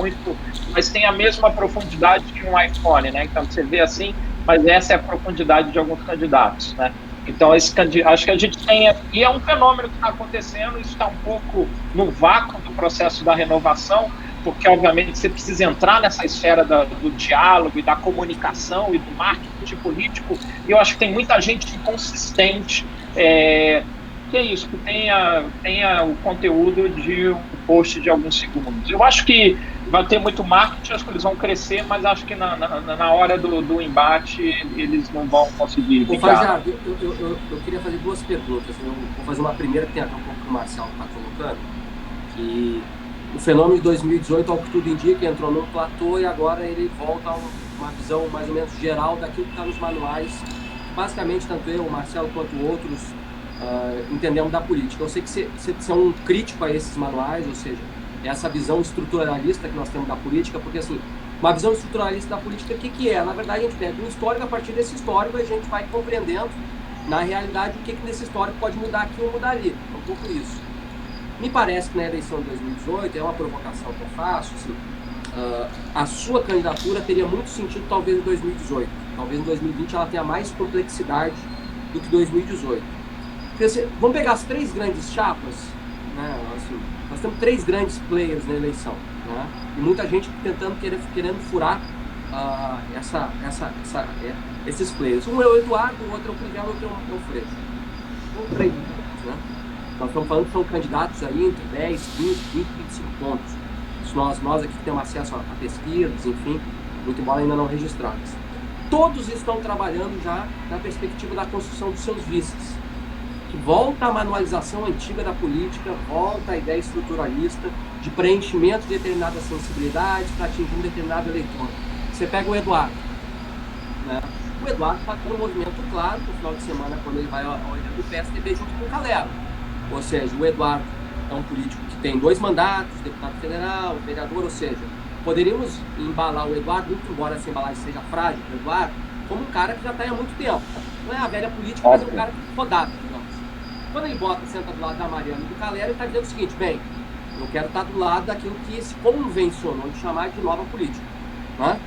S2: mas tem a mesma profundidade que um iPhone, né? Então você vê assim, mas essa é a profundidade de alguns candidatos, né? Então, acho que a gente tem... E é um fenômeno que está acontecendo, isso está um pouco no vácuo do processo da renovação, porque, obviamente, você precisa entrar nessa esfera do diálogo e da comunicação e do marketing político, e eu acho que tem muita gente inconsistente, que é isso, que tenha o conteúdo de um post de alguns segundos. Eu acho que vai ter muito marketing, acho que eles vão crescer, mas acho que na hora do embate eles não vão conseguir.
S3: Fajardo, eu queria fazer duas perguntas. Eu vou fazer uma primeira que tem a ver um pouco com o Marcelo está colocando, que o fenômeno de 2018, ao que tudo indica, entrou num platô e agora ele volta a uma visão mais ou menos geral daquilo que está nos manuais. Basicamente, tanto eu, o Marcelo, quanto outros entendemos da política. Eu sei que você é um crítico a esses manuais, ou seja, essa visão estruturalista que nós temos da política, porque assim, uma visão estruturalista da política, o que é? Na verdade, a gente pega um histórico, a partir desse histórico a gente vai compreendendo na realidade o que nesse histórico pode mudar aqui ou mudar ali. É um pouco isso. Me parece que na eleição de 2018, é uma provocação que eu faço, assim, a sua candidatura teria muito sentido talvez em 2018. Talvez em 2020 ela tenha mais complexidade do que 2018. Porque, assim, vamos pegar as três grandes chapas, né? Assim, nós temos três grandes players na eleição, né? E muita gente querendo furar esses players. Um é o Eduardo, o outro é o Crivella, o outro é o Freixo. São três, né? Nós estamos falando que são candidatos aí entre 10, 20, 20, 25 pontos. Isso nós aqui temos acesso a pesquisas, enfim, muito embora ainda não registradas. Todos estão trabalhando já na perspectiva da construção dos seus vices. Que volta a manualização antiga da política, volta a ideia estruturalista de preenchimento de determinadas sensibilidades para atingir um determinado eleitor. Você pega o Eduardo, né? O Eduardo está com um movimento claro no final de semana, quando ele vai ao evento do PSDB junto com o Calero. Ou seja, o Eduardo é um político que tem 2 mandatos, deputado federal, vereador, ou seja, poderíamos embalar o Eduardo, muito embora essa embalagem seja frágil para o Eduardo, como um cara que já está há muito tempo. Não é a velha política, mas é um cara rodado. Quando ele senta do lado da Mariana e do Calero, ele está dizendo o seguinte: bem, eu quero estar do lado daquilo que se convencionou de chamar de nova política. Né?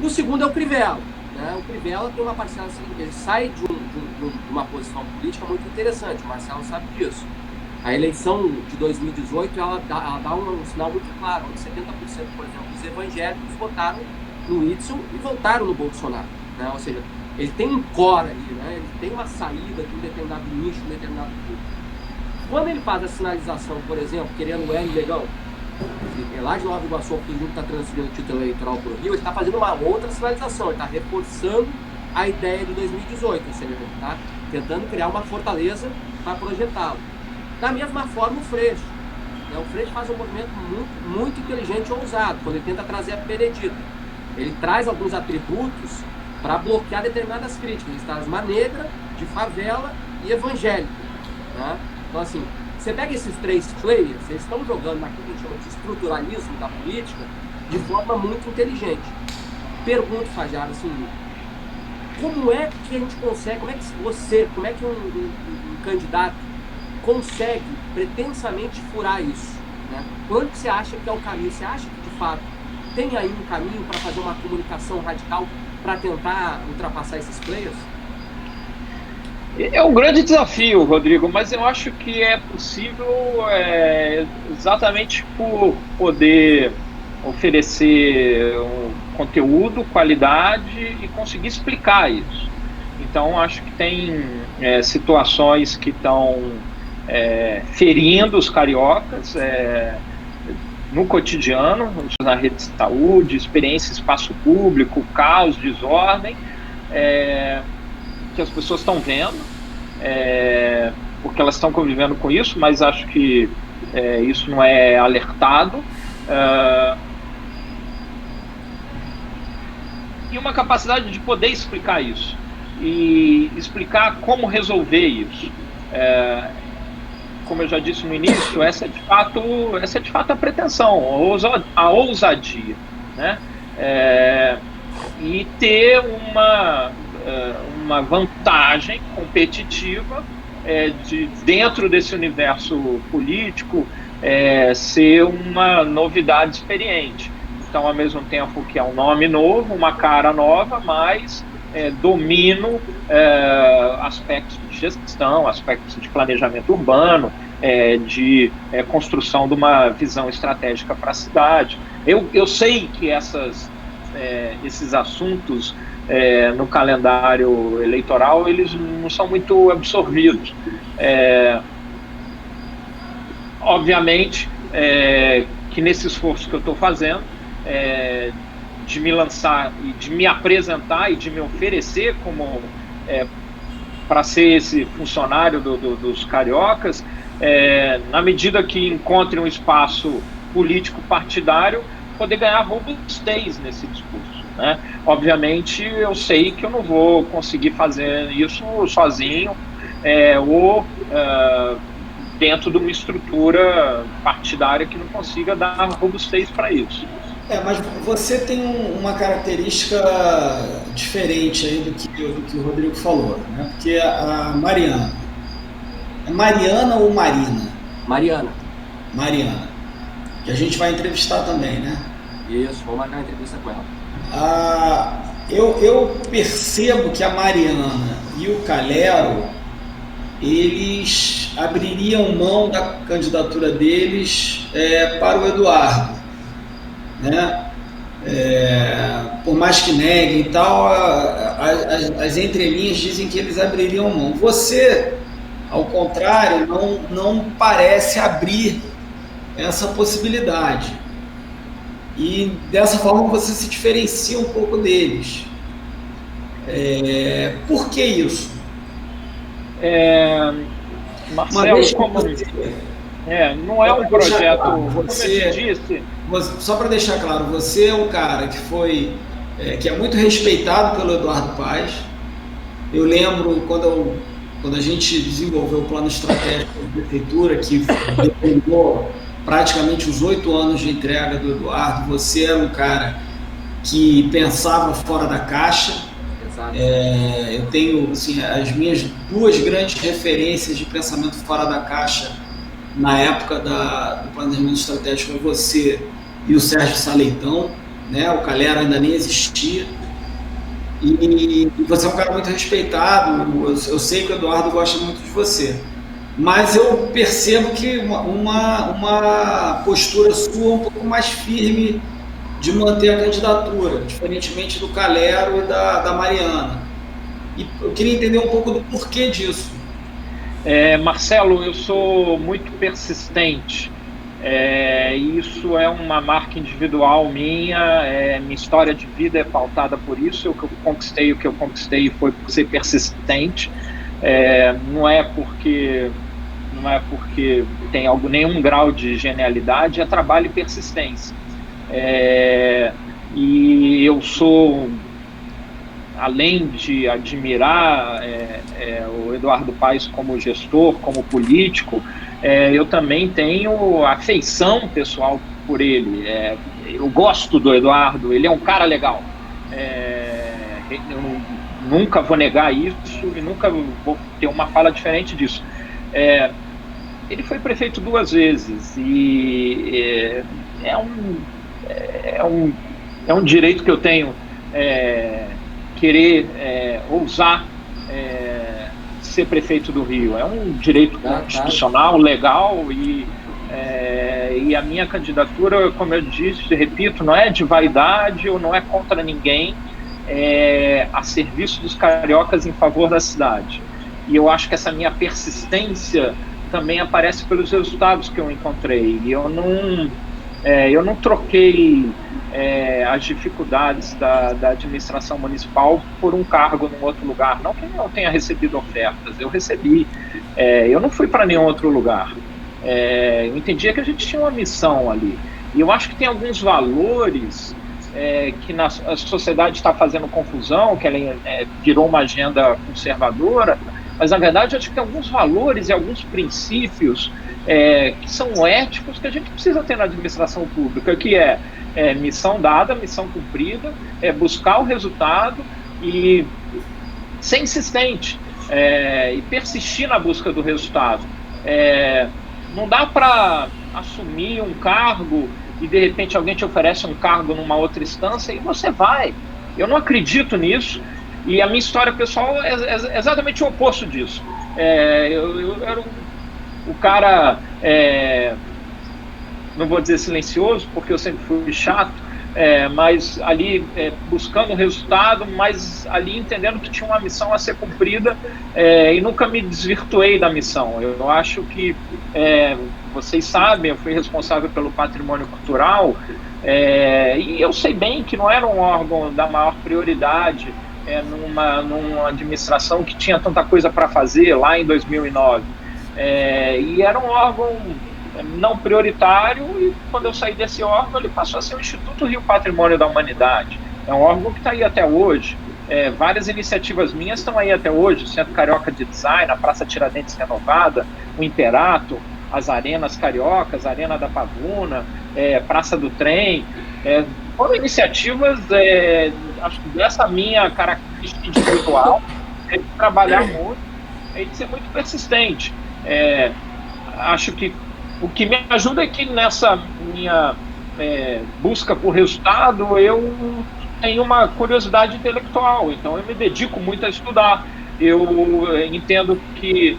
S3: O segundo é o Crivella. Né? O Crivella tem uma parcela seguinte, ele sai de uma posição política muito interessante, o Marcelo sabe disso. A eleição de 2018 ela dá um sinal muito claro, onde 70%, por exemplo, dos evangélicos votaram no Whitson e votaram no Bolsonaro. Né? Ou seja, ele tem um core ali, né? Ele tem uma saída de um determinado nicho, de um determinado público. Quando ele faz a sinalização, por exemplo, querendo o Hélio Negão, lá de Nova Iguaçu, que está transferindo o título eleitoral para o Rio, ele está fazendo uma outra sinalização, ele está reforçando a ideia de 2018, ou seja, ele está tentando criar uma fortaleza para projetá-lo. Da mesma forma, o Freixo. Né? O Freixo faz um movimento muito, muito inteligente e ousado, quando ele tenta trazer a Benedita. Ele traz alguns atributos para bloquear determinadas críticas. Ele traz uma negra, de favela e evangélica. Né? Então, assim, você pega esses 3 players, eles estão jogando naquilo que a gente chama de estruturalismo da política de forma muito inteligente. Pergunto, Fajardo, assim, como é que a gente consegue, como é que um candidato consegue pretensamente furar isso? Né? Quando você acha que é o caminho? Você acha que, de fato, tem aí um caminho para fazer uma comunicação radical para tentar ultrapassar esses players?
S2: É um grande desafio, Rodrigo, mas eu acho que é possível exatamente por poder oferecer um conteúdo, qualidade e conseguir explicar isso. Então, acho que tem situações que estão ferindo os cariocas no cotidiano, na rede de saúde, experiência em espaço público, caos, desordem, que as pessoas estão vendo, porque elas estão convivendo com isso, mas acho que isso não é alertado. E uma capacidade de poder explicar isso e explicar como resolver isso. Como eu já disse no início, essa é de fato a pretensão, a ousadia, né? E ter uma vantagem competitiva dentro desse universo político, ser uma novidade experiente. Então, ao mesmo tempo que é um nome novo, uma cara nova, mas domino aspectos de gestão, aspectos de planejamento urbano, de construção de uma visão estratégica para a cidade. Eu sei que esses assuntos no calendário eleitoral, eles não são muito absorvidos. Obviamente que nesse esforço que eu estou fazendo, de me lançar e de me apresentar e de me oferecer como para ser esse funcionário dos cariocas, na medida que encontre um espaço político partidário, poder ganhar robustez nesse discurso, né? Obviamente eu sei que eu não vou conseguir fazer isso sozinho ou dentro de uma estrutura partidária que não consiga dar robustez para isso.
S1: Mas você tem uma característica diferente aí do que o Rodrigo falou, né? Porque a Mariana, é Mariana ou Marina? Mariana, que a gente vai entrevistar também, né?
S3: Isso, vou marcar uma entrevista com ela.
S1: Eu percebo que a Mariana e o Calero, eles abririam mão da candidatura deles para o Eduardo, né? Por mais que neguem e tal, as entrelinhas dizem que eles abririam mão. Você, ao contrário, não parece abrir essa possibilidade. E dessa forma você se diferencia um pouco deles. Por que isso?
S2: Marcelo, não é um projeto, como eu te disse.
S1: Só para deixar claro, você é um cara que é muito respeitado pelo Eduardo Paes. Eu lembro quando eu quando a gente desenvolveu o plano estratégico da prefeitura, que demorou praticamente os 8 anos de entrega do Eduardo, você era um cara que pensava fora da caixa. Eu tenho assim, as minhas 2 grandes referências de pensamento fora da caixa na época do planejamento estratégico, você e o Sérgio Saleitão, né? O Calera ainda nem existia. E você é um cara muito respeitado, eu sei que o Eduardo gosta muito de você, mas eu percebo que uma postura sua um pouco mais firme de manter a candidatura, diferentemente do Calero e da Mariana. E eu queria entender um pouco do porquê disso.
S2: Marcelo, eu sou muito persistente. Isso é uma marca individual minha, minha história de vida é pautada por isso. O que eu conquistei foi por ser persistente. Não é porque tem nenhum grau de genialidade, é trabalho e persistência. E eu sou, além de admirar o Eduardo Paes como gestor, como político, eu também tenho afeição pessoal por ele. Eu gosto do Eduardo, ele é um cara legal. Eu nunca vou negar isso e nunca vou ter uma fala diferente disso. Ele foi prefeito 2 vezes e é um direito que eu tenho, querer ousar ser prefeito do Rio. É um direito constitucional, legal, e a minha candidatura, como eu disse, repito, não é de vaidade ou não é contra ninguém, é a serviço dos cariocas em favor da cidade. E eu acho que essa minha persistência também aparece pelos resultados que eu encontrei. E eu não troquei as dificuldades da administração municipal por um cargo num outro lugar. Não que eu não tenha recebido ofertas, eu recebi. Eu não fui para nenhum outro lugar. Eu entendia que a gente tinha uma missão ali. E eu acho que tem alguns valores que a sociedade está fazendo confusão, que ela virou uma agenda conservadora, mas na verdade eu acho que tem alguns valores e alguns princípios que são éticos que a gente precisa ter na administração pública, que é missão dada, missão cumprida, buscar o resultado e ser insistente e persistir na busca do resultado. Não dá para assumir um cargo e de repente alguém te oferece um cargo numa outra instância e você vai. Eu não acredito nisso e a minha história pessoal é exatamente o oposto disso. Eu era o cara, não vou dizer silencioso, porque eu sempre fui chato, mas ali buscando o resultado, mas ali entendendo que tinha uma missão a ser cumprida, e nunca me desvirtuei da missão. Eu acho que, vocês sabem, eu fui responsável pelo patrimônio cultural, e eu sei bem que não era um órgão da maior prioridade numa administração que tinha tanta coisa para fazer lá em 2009. E era um órgão não prioritário, e quando eu saí desse órgão ele passou a ser o Instituto Rio Patrimônio da Humanidade. É um órgão que está aí até hoje. Várias iniciativas minhas estão aí até hoje: o Centro Carioca de Design, a Praça Tiradentes renovada, o Imperato, as arenas cariocas, a Arena da Pavuna, Praça do Trem. Foram iniciativas, acho que dessa minha característica individual, de trabalhar muito e de ser muito persistente. Acho que o que me ajuda é que nessa minha busca por resultado eu tenho uma curiosidade intelectual, então eu me dedico muito a estudar. Eu entendo que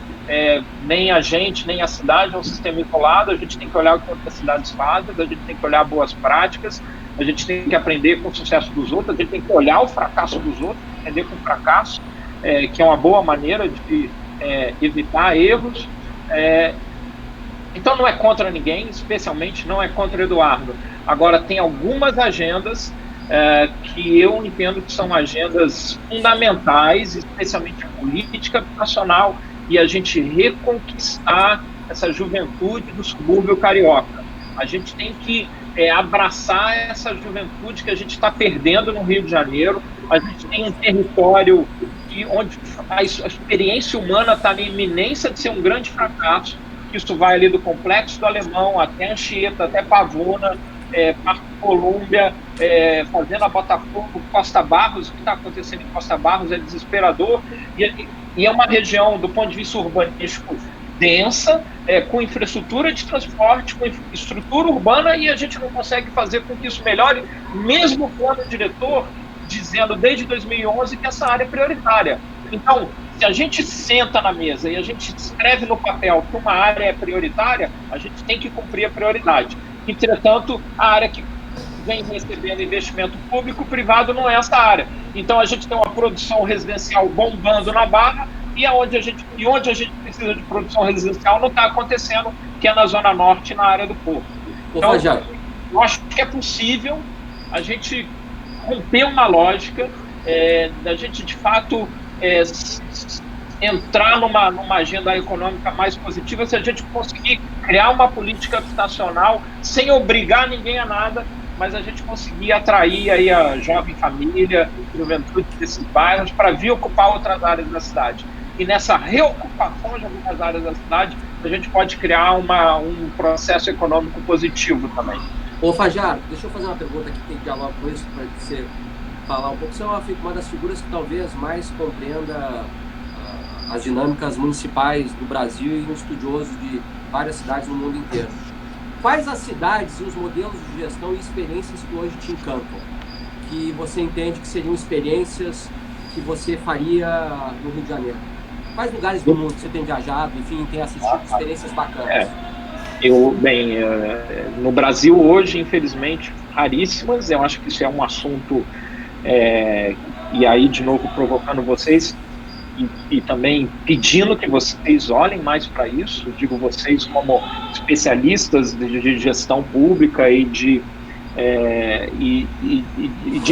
S2: nem a gente, nem a cidade é um sistema isolado. A gente tem que olhar o que outras cidades fazem, a gente tem que olhar boas práticas, a gente tem que aprender com o sucesso dos outros, a gente tem que olhar o fracasso dos outros, aprender com o fracasso, que é uma boa maneira de evitar erros. Então não é contra ninguém, especialmente não é contra o Eduardo. Agora, tem algumas agendas que eu entendo que são agendas fundamentais, especialmente a política nacional, e a gente reconquistar essa juventude do subúrbio carioca. A gente tem que abraçar essa juventude que a gente está perdendo no Rio de Janeiro. A gente tem um território e onde a experiência humana está na iminência de ser um grande fracasso. Isso vai ali do Complexo do Alemão até Anchieta, até Pavona, Parque Colômbia, Fazenda Botafogo, Costa Barros. O que está acontecendo em Costa Barros é desesperador, e é uma região, do ponto de vista urbanístico, densa, com infraestrutura de transporte, com estrutura urbana, e a gente não consegue fazer com que isso melhore, mesmo o plano diretor dizendo desde 2011 que essa área é prioritária. Então, se a gente senta na mesa e a gente escreve no papel que uma área é prioritária, a gente tem que cumprir a prioridade. Entretanto, a área que vem recebendo investimento público-privado não é essa área. Então, a gente tem uma produção residencial bombando na Barra, e onde a gente precisa de produção residencial não está acontecendo, que é na Zona Norte, na área do Porto. Então, eu acho que é possível a gente romper uma lógica, da gente, de fato, entrar numa agenda econômica mais positiva, se a gente conseguir criar uma política habitacional sem obrigar ninguém a nada, mas a gente conseguir atrair aí a jovem família, juventude desses bairros para vir ocupar outras áreas da cidade. E nessa reocupação de algumas áreas da cidade, a gente pode criar um processo econômico positivo também.
S3: Ô Fajardo, deixa eu fazer uma pergunta aqui que tem diálogo com isso, para você falar um pouco. Você é uma das figuras que talvez mais compreenda as dinâmicas municipais do Brasil e um estudioso de várias cidades no mundo inteiro. Quais as cidades e os modelos de gestão e experiências que hoje te encantam? Que você entende que seriam experiências que você faria no Rio de Janeiro? Quais lugares do mundo você tem viajado, enfim, tem assistido experiências bacanas?
S2: No Brasil hoje, infelizmente, raríssimas. Eu acho que isso é um assunto, e aí de novo provocando vocês e também pedindo que vocês olhem mais para isso. Eu digo vocês como especialistas de gestão pública e de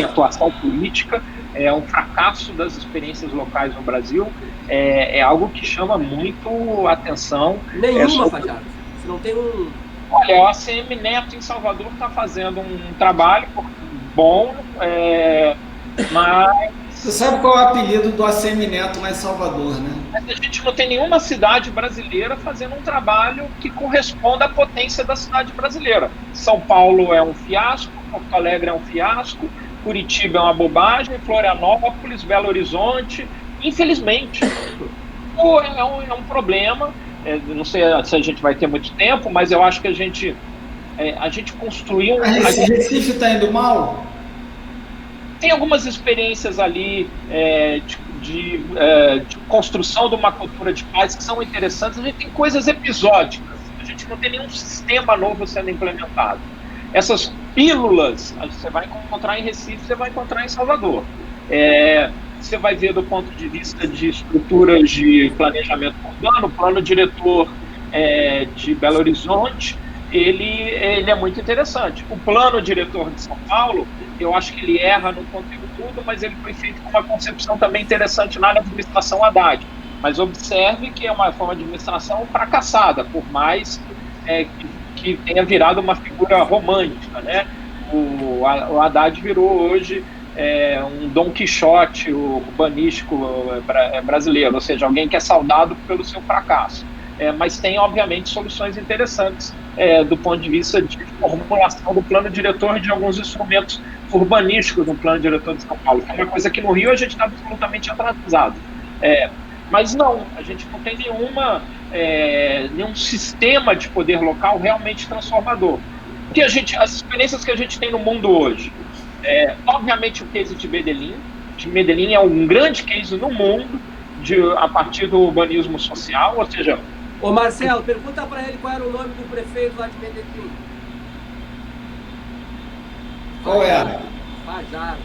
S2: atuação política. É um fracasso das experiências locais no Brasil, é algo que chama muito atenção.
S3: Nenhuma, Fajardo. Você não tem um...
S2: Olha, o ACM Neto em Salvador está fazendo um trabalho bom, mas...
S1: Você sabe qual é o apelido do ACM Neto lá em Salvador, né?
S2: Mas a gente não tem nenhuma cidade brasileira fazendo um trabalho que corresponda à potência da cidade brasileira. São Paulo é um fiasco, Porto Alegre é um fiasco, Curitiba é uma bobagem, Florianópolis, Belo Horizonte, infelizmente. É um problema. Não sei se a gente vai ter muito tempo, mas eu acho que a gente construiu...
S1: Recife está indo mal?
S2: Tem algumas experiências ali de construção de uma cultura de paz que são interessantes. A gente tem coisas episódicas, a gente não tem nenhum sistema novo sendo implementado. Essas pílulas você vai encontrar em Recife, você vai encontrar em Salvador. Você vai ver do ponto de vista de estruturas de planejamento urbano, o plano diretor de Belo Horizonte, ele é muito interessante. O plano diretor de São Paulo, eu acho que ele erra no conteúdo, mas ele foi feito com uma concepção também interessante na administração Haddad. Mas observe que é uma forma de administração fracassada, por mais que tenha virado uma figura romântica, né? O Haddad virou hoje um Dom Quixote urbanístico brasileiro, ou seja, alguém que é saudado pelo seu fracasso. Mas tem, obviamente, soluções interessantes do ponto de vista de formulação do plano diretor de alguns instrumentos urbanísticos no plano diretor de São Paulo, que é uma coisa que no Rio a gente está absolutamente atrasado. Mas não, a gente não tem nenhum sistema de poder local realmente transformador. Porque as experiências que a gente tem no mundo hoje, obviamente o case de Medellín. Medellín é um grande case no mundo a partir do urbanismo social, ou seja...
S3: Ô Marcelo, pergunta para ele qual era o nome do prefeito lá de Medellín.
S1: Qual era?
S3: Fajardo.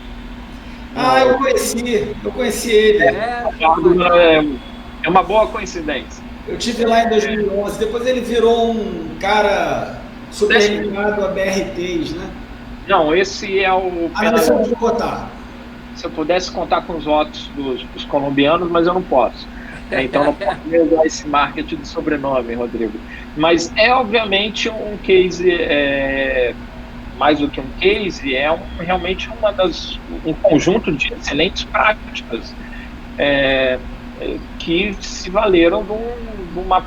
S1: Eu conheci ele.
S2: É uma boa coincidência.
S1: Eu tive lá em 2011, depois ele virou um cara superligado a BRTs, né?
S2: Não, esse é o...
S1: Esse eu vou votar.
S2: Se eu pudesse contar com os votos dos colombianos, mas eu não posso. Então não posso usar esse marketing de sobrenome, Rodrigo. Mas obviamente um case, mais do que um case, realmente um conjunto de excelentes práticas. que se valeram de uma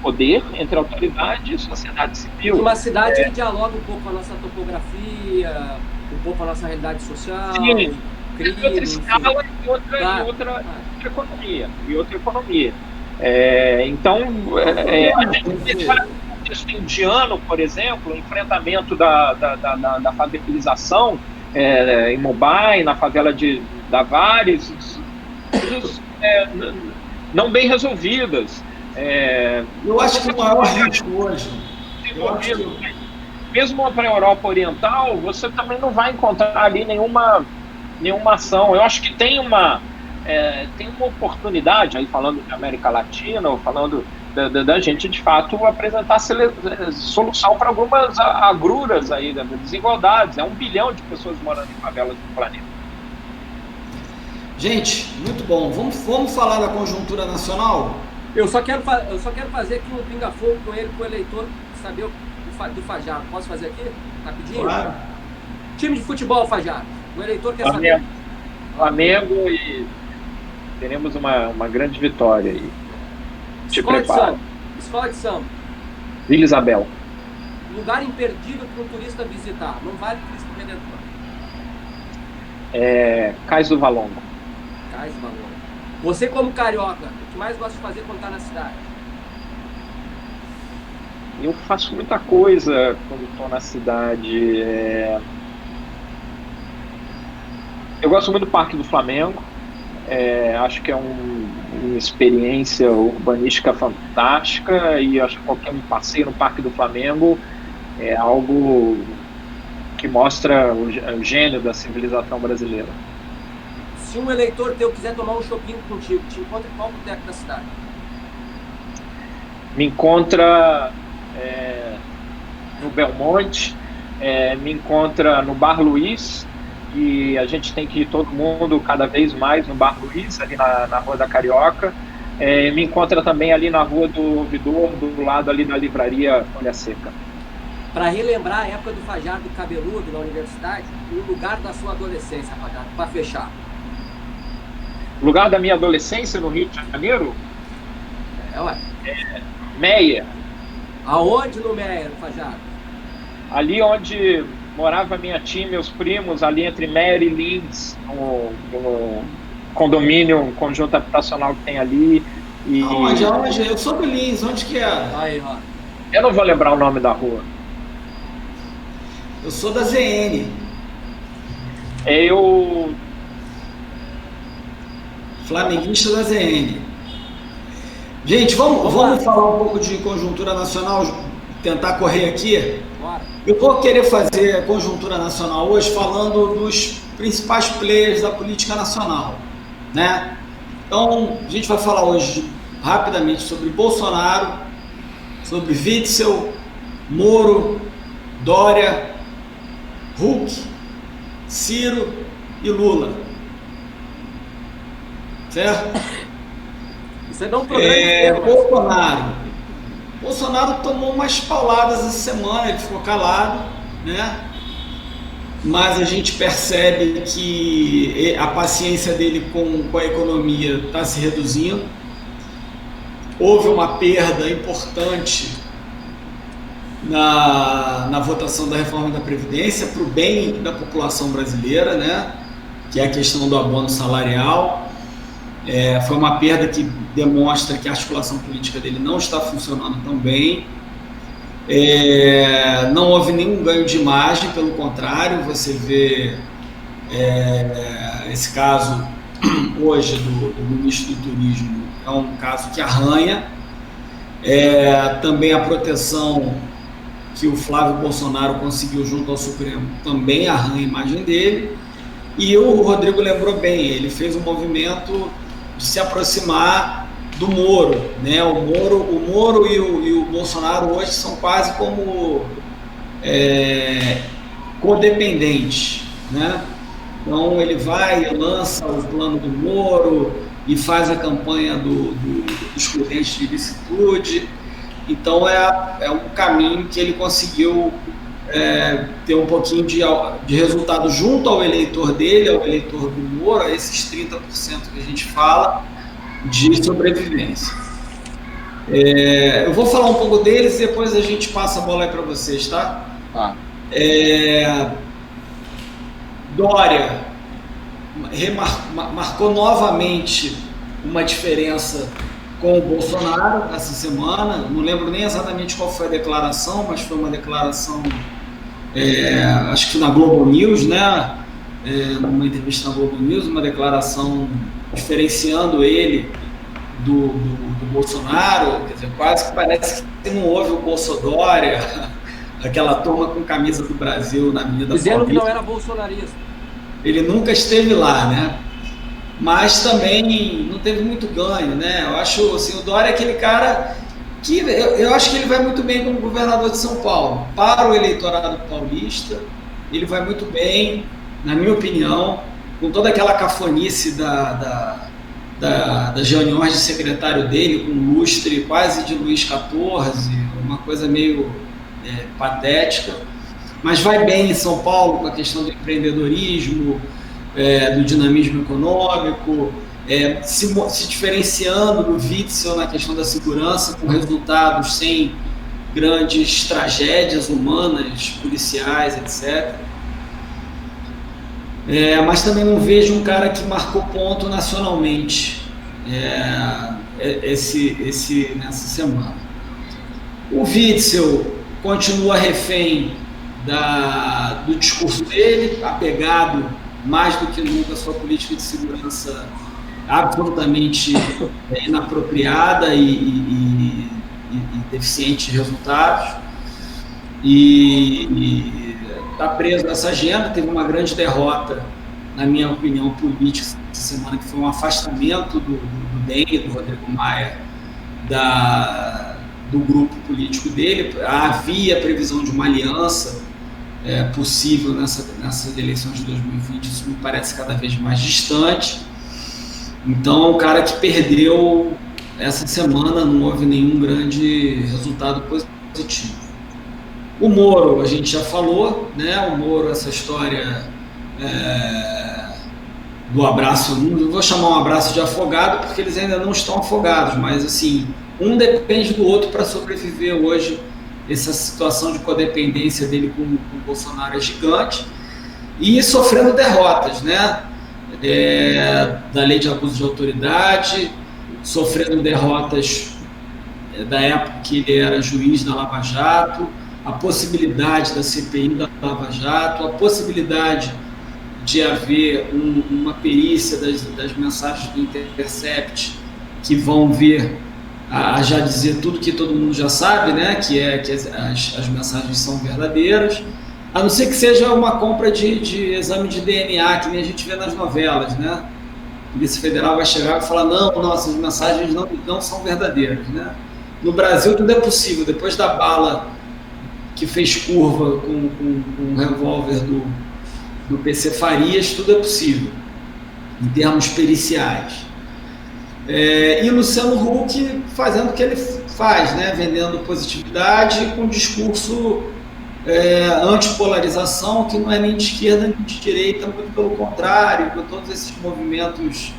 S2: poder entre autoridade e sociedade civil.
S3: Uma cidade que dialoga um pouco com a nossa topografia, um pouco com a nossa realidade social.
S2: Sim,
S3: crime,
S2: outra escala e outra economia. Então, a gente olha no contexto indiano, por exemplo, o enfrentamento da favelização em Mumbai, na favela da Vares, coisas não bem resolvidas.
S1: Eu acho que o maior risco hoje,
S2: mesmo para a Europa Oriental, você também não vai encontrar ali nenhuma ação. Eu acho que tem uma oportunidade, aí falando de América Latina, ou falando da gente, de fato, apresentar solução para algumas agruras aí, das desigualdades. 1 bilhão de pessoas morando em favelas no planeta.
S1: Gente, muito bom. Vamos falar da conjuntura nacional?
S3: Eu só quero fazer aqui um pinga-fogo com ele, com o eleitor, saber do Fajardo. Posso fazer aqui? Rapidinho?
S1: Claro.
S3: Time de futebol, Fajardo. O eleitor quer saber.
S2: Flamengo, e teremos uma grande vitória aí.
S3: Escola de samba.
S2: Vila Isabel.
S3: Lugar imperdível para um turista visitar. Não vale Cristo Redentor.
S2: Cais do Valongo.
S3: Cais do Valongo. Você, como carioca, o que mais gosta de fazer quando está na cidade?
S2: Eu faço muita coisa quando estou na cidade. Eu gosto muito do Parque do Flamengo. Acho que é uma experiência urbanística fantástica, e acho que qualquer passeio no Parque do Flamengo é algo que mostra o gênio da civilização brasileira.
S3: Se um eleitor teu quiser tomar um shopping contigo, te encontra em qual boteco da cidade?
S2: Me encontra no Belmonte, me encontra no Bar Luiz, e a gente tem que ir todo mundo cada vez mais no Bar Luiz, ali na Rua da Carioca. Me encontra também ali na Rua do Ouvidor, do lado ali da livraria Folha Seca.
S3: Para relembrar a época do Fajardo cabeludo na universidade, o lugar da sua adolescência, Fajardo, para fechar.
S2: O lugar da minha adolescência no Rio de Janeiro?
S3: Ué.
S2: Meia.
S3: Aonde no Meia, Fajardo?
S2: Ali onde morava minha tia e meus primos, ali entre Meia e Lins, no condomínio, um conjunto habitacional que tem ali.
S1: Onde? Eu sou do Lins, onde que é?
S3: Aí, ó.
S2: Eu não vou lembrar o nome da rua.
S1: Eu sou da ZN. Flamenguista da ZN. Gente, vamos falar um pouco de conjuntura nacional, tentar correr aqui.
S3: Bora.
S1: Eu vou querer fazer a conjuntura nacional hoje falando dos principais players da política nacional, né? Então, a gente vai falar hoje rapidamente sobre Bolsonaro, sobre Witzel, Moro, Dória, Huck, Ciro e Lula. Certo?
S3: Você não programa
S1: Bolsonaro tomou umas pauladas essa semana, ele ficou calado, né? Mas a gente percebe que a paciência dele com a economia está se reduzindo. Houve uma perda importante na votação da reforma da Previdência para o bem da população brasileira, né? Que é a questão do abono salarial. Foi uma perda que demonstra que a articulação política dele não está funcionando tão bem. Não houve nenhum ganho de imagem, pelo contrário, você vê esse caso hoje do ministro do Turismo, é um caso que arranha. Também a proteção que o Flávio Bolsonaro conseguiu junto ao Supremo também arranha a imagem dele. E o Rodrigo lembrou bem, ele fez um movimento de se aproximar do Moro, né? O Moro e o Bolsonaro hoje são quase como codependentes, né? Então ele vai e lança o plano do Moro e faz a campanha do excludente de licitude. Então é um caminho que ele conseguiu ter um pouquinho de resultado junto ao eleitor dele, ao eleitor do Moro, a esses 30% que a gente fala de sobrevivência. Eu vou falar um pouco deles e depois a gente passa a bola aí para vocês, tá? Dória marcou novamente uma diferença com o Bolsonaro essa semana. Não lembro nem exatamente qual foi a declaração, mas foi uma declaração, acho que na Globo News, né? Numa entrevista na Globo News, uma declaração diferenciando ele do Bolsonaro. Quer dizer, quase que parece que não houve o Bolsodória, aquela turma com camisa do Brasil na Avenida Paulista.
S3: Dizendo que não era bolsonarista.
S1: Ele nunca esteve lá, né? Mas também não teve muito ganho, né? Eu acho assim, o Dória é aquele cara que eu acho que ele vai muito bem como governador de São Paulo. Para o eleitorado paulista, ele vai muito bem, na minha opinião, com toda aquela cafonice das reuniões de secretário dele, com lustre quase de Luís XIV, uma coisa meio patética. Mas vai bem em São Paulo com a questão do empreendedorismo, do dinamismo econômico, se diferenciando do Witzel na questão da segurança, com resultados sem grandes tragédias humanas, policiais, etc. Mas também não vejo um cara que marcou ponto nacionalmente nessa semana. O Witzel continua refém do discurso dele, apegado mais do que nunca à sua política de segurança absolutamente inapropriada e deficiente de resultados, e está preso nessa agenda. Teve uma grande derrota, na minha opinião, política essa semana, que foi um afastamento do DEM, do Rodrigo Maia, do grupo político dele. Havia previsão de uma aliança possível nessas eleições de 2020, isso me parece cada vez mais distante. Então, é um cara que perdeu essa semana, não houve nenhum grande resultado positivo. O Moro, a gente já falou, né? O Moro, essa história do abraço, não vou chamar um abraço de afogado, porque eles ainda não estão afogados, mas assim, um depende do outro para sobreviver hoje. Essa situação de codependência dele com o Bolsonaro é gigante, e sofrendo derrotas, né? Da lei de abuso de autoridade, sofrendo derrotas da época que ele era juiz da Lava Jato, a possibilidade da CPI da Lava Jato, a possibilidade de haver uma perícia das mensagens do Intercept, que vão vir a já dizer tudo que todo mundo já sabe, né? Que as mensagens são verdadeiras, a não ser que seja uma compra de exame de DNA, que nem a gente vê nas novelas, né? A Polícia Federal vai chegar e falar, não, essas mensagens não são verdadeiras, né? No Brasil tudo é possível. Depois da bala que fez curva com o revólver do PC Farias, tudo é possível, em termos periciais. E Luciano Huck fazendo o que ele faz, né? Vendendo positividade com discurso antipolarização, que não é nem de esquerda nem de direita, muito pelo contrário, com todos esses movimentos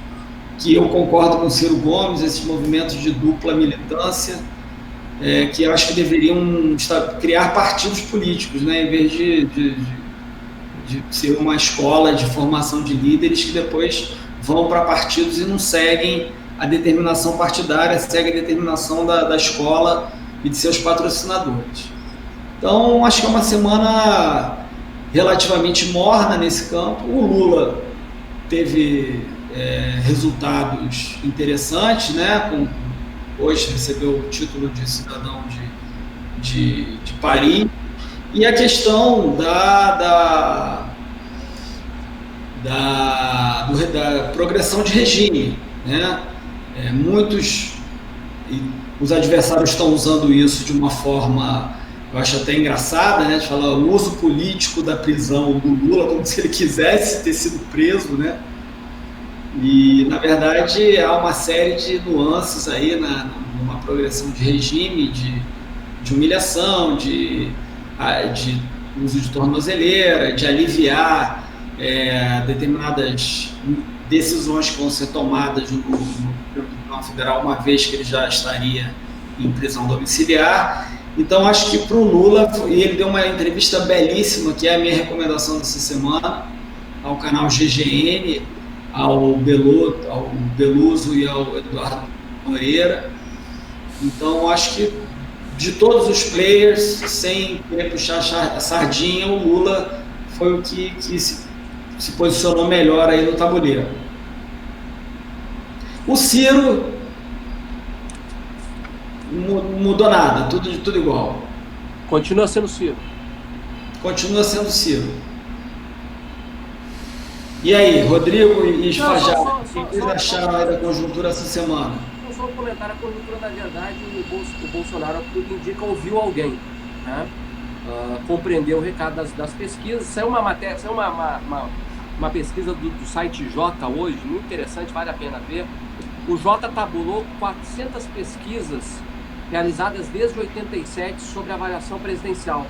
S1: que eu concordo com o Ciro Gomes, esses movimentos de dupla militância, que eu acho que deveriam criar partidos políticos, né? Em vez de ser uma escola de formação de líderes que depois vão para partidos e não seguem a determinação partidária, segue a determinação da escola e de seus patrocinadores. Então, acho que é uma semana relativamente morna nesse campo. O Lula teve resultados interessantes, né? Hoje recebeu o título de cidadão de Paris. E a questão da progressão de regime, né? Os adversários estão usando isso de uma forma, eu acho até engraçada, né? De falar o uso político da prisão do Lula, como se ele quisesse ter sido preso, né? E, na verdade, há uma série de nuances aí numa progressão de regime, de humilhação, de o uso de tornozeleira, de aliviar determinadas decisões que vão ser tomadas no Tribunal Federal, uma vez que ele já estaria em prisão domiciliar. Então, acho que para o Lula, e ele deu uma entrevista belíssima, que é a minha recomendação dessa semana, ao canal GGN, ao Beluso e ao Eduardo Moreira. Então, acho que de todos os players, sem querer puxar a sardinha, o Lula foi o que se posicionou melhor aí no tabuleiro. O Ciro não mudou nada, tudo igual.
S3: Continua sendo Ciro.
S1: Continua sendo Ciro. E aí, Rodrigo e Fajardo, o que vocês acharam aí da conjuntura essa semana?
S3: Só um comentário, a conjuntura, na verdade, o Bolsonaro, tudo indica, ouviu alguém, né? Compreendeu o recado das pesquisas. Saiu uma matéria, saiu uma pesquisa do site Jota hoje, muito interessante, vale a pena ver. O Jota tabulou 400 pesquisas realizadas desde 87 sobre a avaliação presidencial.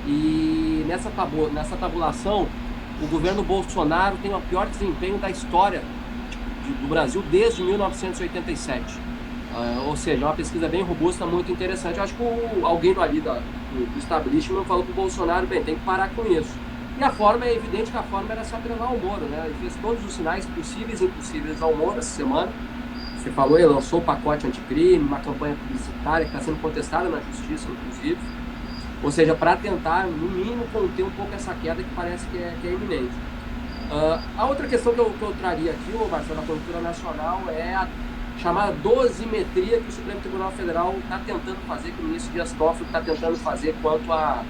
S3: E nessa tabulação, o governo Bolsonaro tem o pior desempenho da história do Brasil desde 1987. Ou seja, é uma pesquisa bem robusta, muito interessante. Eu acho que alguém ali do establishment falou para o Bolsonaro, bem, tem que parar com isso. E a forma, é evidente que a forma era se atrelar ao Moro, né? Ele fez todos os sinais possíveis e impossíveis ao Moro essa semana. Você falou, ele lançou o pacote anticrime, uma campanha publicitária que está sendo contestada na justiça, inclusive. Ou seja, para tentar, no mínimo, conter um pouco essa queda que parece que é iminente. A outra questão que eu traria aqui, Marcelo, na conjuntura nacional, é a chamada dosimetria que o Supremo Tribunal Federal está tentando fazer, que o ministro Dias Toffoli está tentando fazer quanto à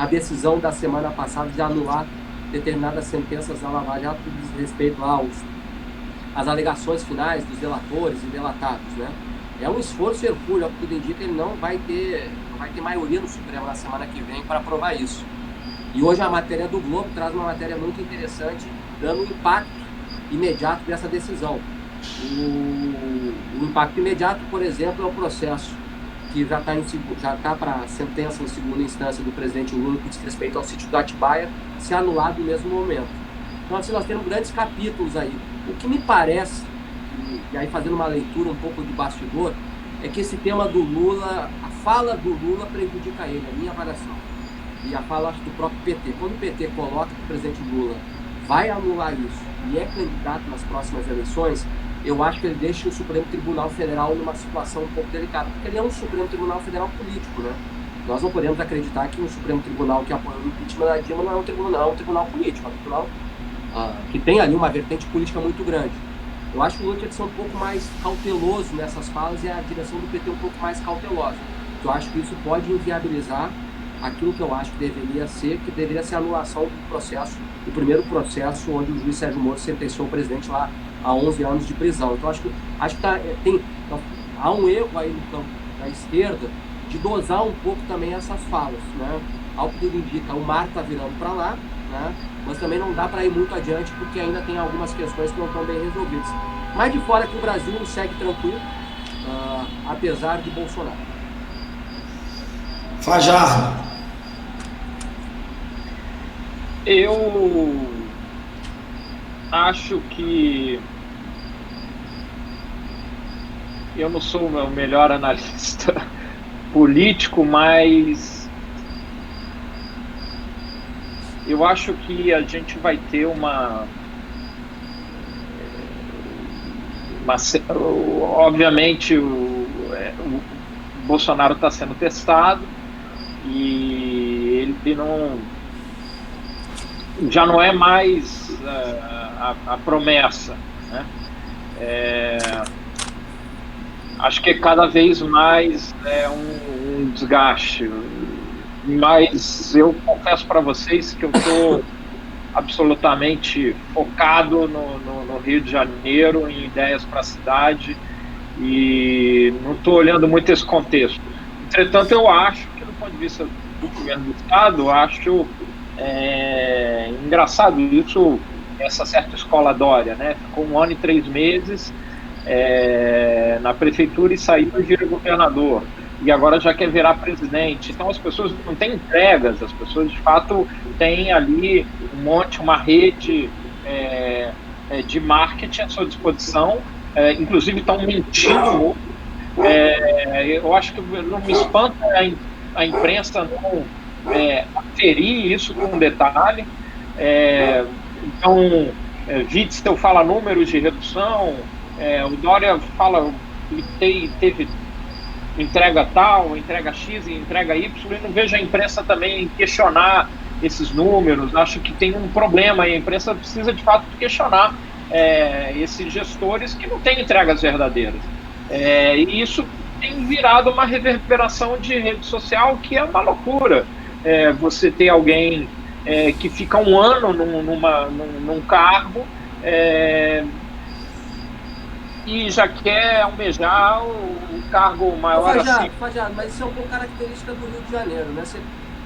S3: decisão da semana passada de anular determinadas sentenças da Lava Jato que diz respeito lá às alegações finais dos delatores e delatados, né? É um esforço hercúleo, ao que tudo indica, ele não vai ter maioria no Supremo na semana que vem para aprovar isso. E hoje a matéria do Globo traz uma matéria muito interessante, dando um impacto imediato dessa decisão. O impacto imediato, por exemplo, é o processo que já está para sentença em segunda instância do presidente Lula, que diz respeito ao sítio do Atibaia, ser anulado no mesmo momento. Então, assim, nós temos grandes capítulos aí. O que me parece, e aí fazendo uma leitura um pouco de bastidor, é que esse tema do Lula, a fala do Lula prejudica ele, a minha avaliação. E a fala, acho, do próprio PT. Quando o PT coloca que o presidente Lula vai anular isso e é candidato nas próximas eleições, eu acho que ele deixa o Supremo Tribunal Federal numa situação um pouco delicada, porque ele é um Supremo Tribunal Federal político, né? Nós não podemos acreditar que um Supremo Tribunal que apoia o impeachment da Dilma não é um tribunal político, é um tribunal que tem ali uma vertente política muito grande. Eu acho que o Lula tinha que ser um pouco mais cauteloso nessas falas e a direção do PT um pouco mais cautelosa. Eu acho que isso pode inviabilizar aquilo que eu acho que deveria ser a anulação do processo, o primeiro processo onde o juiz Sérgio Moro sentenciou o presidente lá a 11 anos de prisão. Então acho que há um erro aí no campo da esquerda de dosar um pouco também essas falas, né? Ao que tudo indica, o mar está virando para lá, né? Mas também não dá para ir muito adiante porque ainda tem algumas questões que não estão bem resolvidas. Mas de fora que o Brasil segue tranquilo, apesar de Bolsonaro.
S1: Fajardo.
S2: Eu acho que eu não sou o melhor analista político, mas eu acho que a gente vai ter obviamente o Bolsonaro está sendo testado e ele já não é mais a promessa, né? Acho que cada vez mais é um desgaste, mas eu confesso para vocês que eu estou absolutamente focado no Rio de Janeiro, em ideias para a cidade, e não estou olhando muito esse contexto. Entretanto, eu acho que, do ponto de vista do governo do Estado, eu acho engraçado isso, essa certa escola Dória, né? Ficou 1 ano e 3 meses na prefeitura e saiu e vira governador. e agora já quer virar presidente. Então as pessoas não têm entregas, as pessoas de fato têm ali uma rede de marketing à sua disposição, inclusive estão mentindo muito. Eu acho que não me espanta a imprensa não aferir isso com detalhe. Então, Witzel fala números de redução, o Dória fala que teve entrega tal, entrega X e entrega Y, e não vejo a imprensa também questionar esses números. Acho que tem um problema e a imprensa precisa de fato questionar esses gestores que não têm entregas verdadeiras. E isso tem virado uma reverberação de rede social que é uma loucura. Você ter alguém que fica um ano num cargo e já quer almejar o cargo maior assim.
S3: Fajado, mas isso é um pouco característica do Rio de Janeiro, né?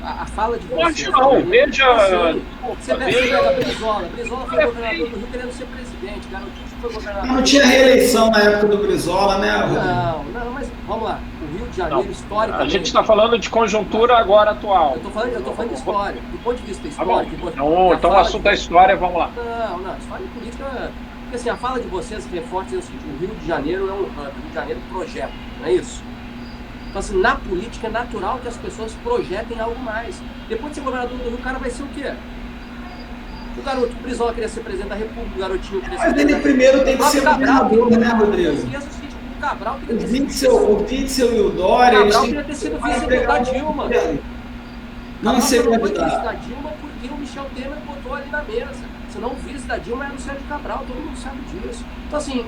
S3: A fala de
S2: vocês... Não, veja...
S3: Você pega a Brizola. Brizola foi governador do Rio querendo ser presidente. Garotinho foi governador.
S1: Não tinha reeleição na época do Brizola, né?
S3: Não, mas vamos lá. O Rio de Janeiro, historicamente...
S2: A gente está falando de conjuntura agora atual.
S3: Eu tô falando de história. Do ponto de vista histórico...
S2: Então o assunto da história, vamos lá.
S3: Não. História e política... Porque assim, a fala de vocês reforça o seguinte: o Rio de Janeiro é um hub, o Rio de Janeiro projeta, não é isso? Então, assim, na política é natural que as pessoas projetem algo mais. Depois de ser governador do Rio, o cara vai ser o quê? O Brizola queria ser presidente da República, o garotinho queria ser presidente.
S1: Mas ele primeiro tem que ser governador, né, Rodrigo?
S3: O Cabral
S1: queria ter sido... O Witzel e o Dória...
S3: O Cabral queria ter sido vice da Dilma.
S1: Não ser
S3: candidato. Vice da Dilma porque o Michel Temer botou ali na mesa. Senão o vice da Dilma era o Sérgio Cabral, todo mundo sabe disso. Então, assim,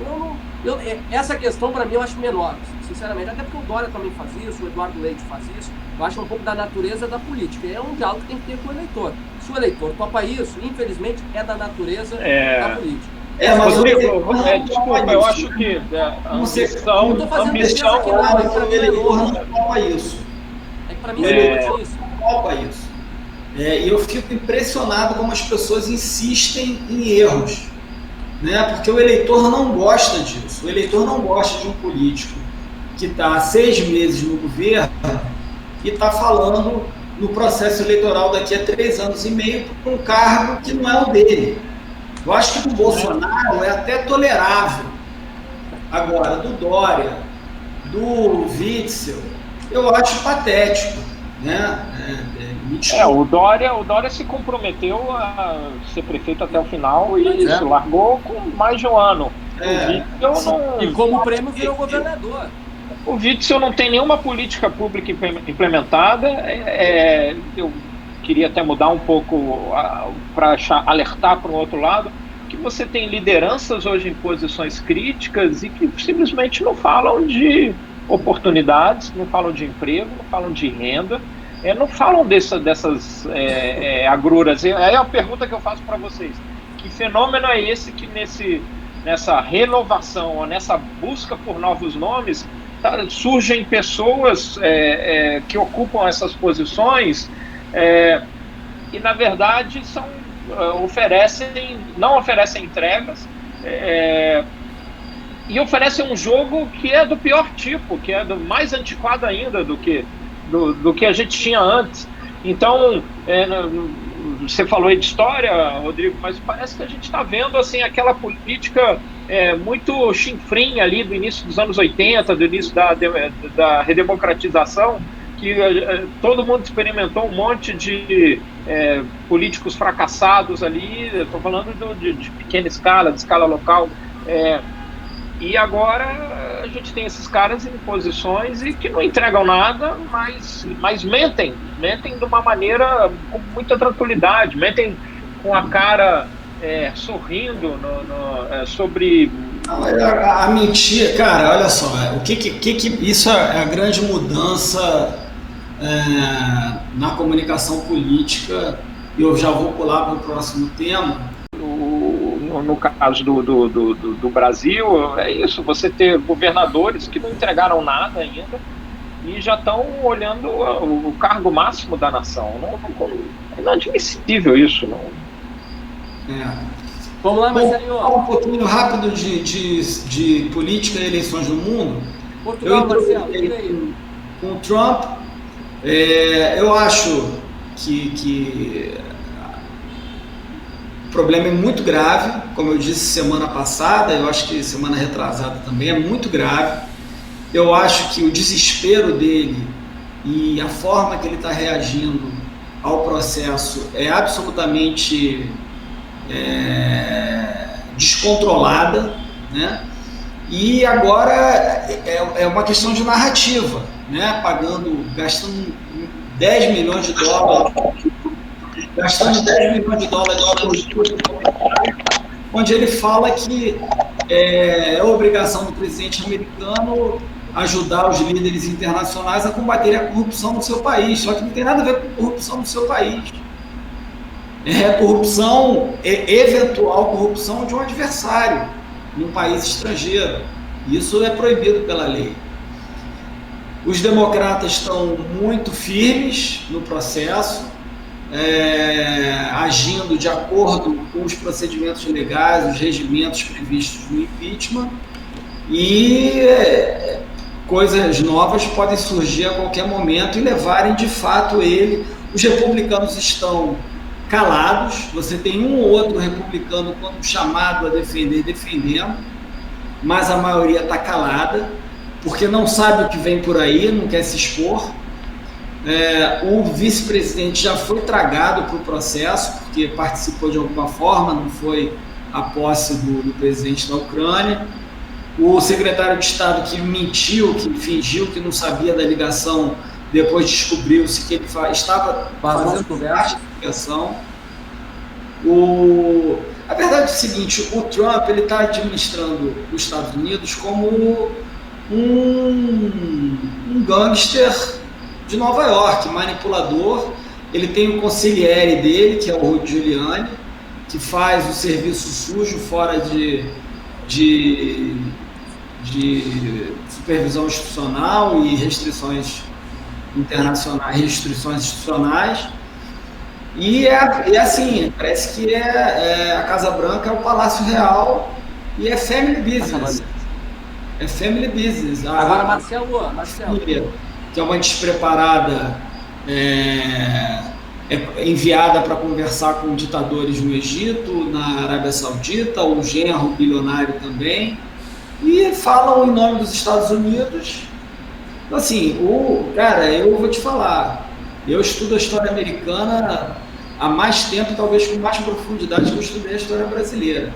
S3: essa questão para mim eu acho menor, sinceramente. Até porque o Dória também faz isso, o Eduardo Leite faz isso. Eu acho um pouco da natureza da política. É um diálogo que tem que ter com o eleitor. Se o eleitor topa isso, infelizmente, é da natureza da política.
S2: Mas desculpa, eu acho que a ambição...
S3: Não estou fazendo defesa aqui, não, mas para mim é
S1: não topa isso.
S3: É que para mim é isso.
S1: Não topa isso. E eu fico impressionado como as pessoas insistem em erros, né? Porque o eleitor não gosta disso. O eleitor não gosta de um político que está há 6 meses no governo e está falando no processo eleitoral daqui a 3 anos e meio por um cargo que não é o dele. Eu acho que do Bolsonaro é até tolerável. Agora, do Dória, do Witzel, eu acho patético, né?
S2: O Dória se comprometeu a ser prefeito até o final e se largou com mais de um ano.
S3: E como prêmio virou governador.
S2: O Witzel não tem nenhuma política pública implementada. Eu queria até mudar um pouco para alertar para o outro lado, que você tem lideranças hoje em posições críticas e que simplesmente não falam de oportunidades, não falam de emprego, não falam de renda. Não falam dessas agruras. Aí é a pergunta que eu faço para vocês: que fenômeno é esse que nessa renovação, ou nessa busca por novos nomes, surgem pessoas que ocupam essas posições e, na verdade, não oferecem entregas e oferecem um jogo que é do pior tipo, que é do mais antiquado ainda do que a gente tinha antes. Então, você falou aí de história, Rodrigo, mas parece que a gente está vendo assim, aquela política muito chinfrinha ali do início dos anos 80, do início da redemocratização, que todo mundo experimentou um monte de políticos fracassados ali. Estou falando de pequena escala, de escala local, e agora a gente tem esses caras em posições e que não entregam nada, mas mentem de uma maneira com muita tranquilidade, mentem com a cara sorrindo sobre...
S1: A mentira, cara, olha só, isso é a grande mudança na comunicação política, e eu já vou pular para o próximo tema.
S2: No caso do Brasil, é isso, você ter governadores que não entregaram nada ainda e já estão olhando o cargo máximo da nação. É inadmissível isso. Não.
S3: Vamos lá, Marcelinho.
S1: Um pouquinho rápido de política e eleições no mundo.
S3: Portugal, Marcelo, diga aí.
S1: com o Trump. Eu acho que o problema é muito grave, como eu disse semana passada, eu acho que semana retrasada também, é muito grave. Eu acho que o desespero dele e a forma que ele está reagindo ao processo é absolutamente descontrolada, né? E agora é uma questão de narrativa, né? Gastando 10 milhões de dólares, onde ele fala que é obrigação do presidente americano ajudar os líderes internacionais a combater a corrupção no seu país. Só que não tem nada a ver com corrupção no seu país. É corrupção, eventual corrupção de um adversário num país estrangeiro. Isso é proibido pela lei. Os democratas estão muito firmes no processo, agindo de acordo com os procedimentos legais, os regimentos previstos no impeachment, e coisas novas podem surgir a qualquer momento e levarem de fato ele. Os republicanos estão calados, você tem um ou outro republicano quando chamado a defender, defendendo, mas a maioria está calada, porque não sabe o que vem por aí, não quer se expor. O vice-presidente já foi tragado para o processo, porque participou de alguma forma, não foi a posse do presidente da Ucrânia. O secretário de Estado que mentiu, que fingiu que não sabia da ligação, depois descobriu-se que ele estava fazendo parte da ligação. A verdade é o seguinte, o Trump está administrando os Estados Unidos como um gangster de Nova York, manipulador. Ele tem o consigliere dele, que é o Rudy Giuliani, que faz o serviço sujo fora de supervisão institucional e restrições internacionais, restrições institucionais. E assim, parece que a Casa Branca é o Palácio Real e é family business. É family business.
S3: Agora, Marcelo.
S1: Que é uma despreparada, enviada para conversar com ditadores no Egito, na Arábia Saudita, o genro bilionário também, e falam em nome dos Estados Unidos. Assim, cara, eu vou te falar, eu estudo a história americana há mais tempo, talvez com mais profundidade que eu estudei a história brasileira.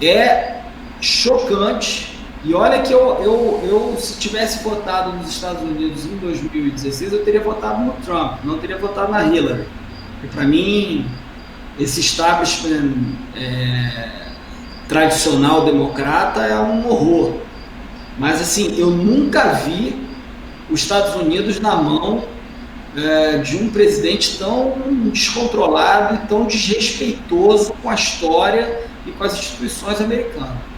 S1: É chocante. E olha que eu se tivesse votado nos Estados Unidos em 2016, eu teria votado no Trump, não teria votado na Hillary. E para mim, esse establishment tradicional democrata é um horror. Mas assim, eu nunca vi os Estados Unidos na mão de um presidente tão descontrolado e tão desrespeitoso com a história e com as instituições americanas.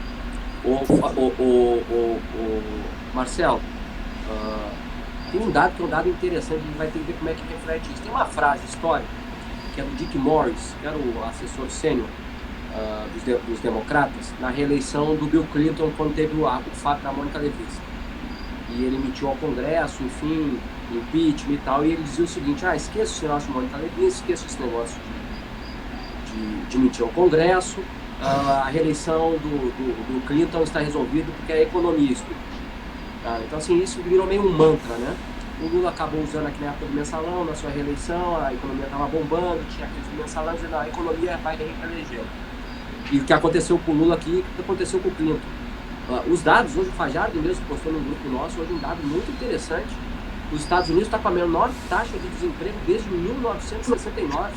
S3: Marcelo, tem um dado que é um dado interessante, a gente vai ter que ver como é que reflete isso. Tem uma frase histórica, que é do Dick Morris, que era o assessor sênior dos democratas, na reeleição do Bill Clinton, quando teve o fato da Mônica Lewinsky. E ele emitiu ao Congresso, enfim, impeachment e tal, e ele dizia o seguinte: esqueça esse negócio de Mônica Lewinsky, esqueça esse negócio de mentir ao Congresso. A reeleição do Clinton está resolvida porque a economia explodiu. Então, assim, isso virou meio um mantra, né? O Lula acabou usando aqui na época do mensalão, na sua reeleição, a economia estava bombando, tinha aqueles do mensalão, dizendo a economia vai reeleger. E o que aconteceu com o Lula aqui, o que aconteceu com o Clinton. Os dados, hoje o Fajardo mesmo postou no grupo nosso, hoje um dado muito interessante. Os Estados Unidos está com a menor taxa de desemprego desde 1969.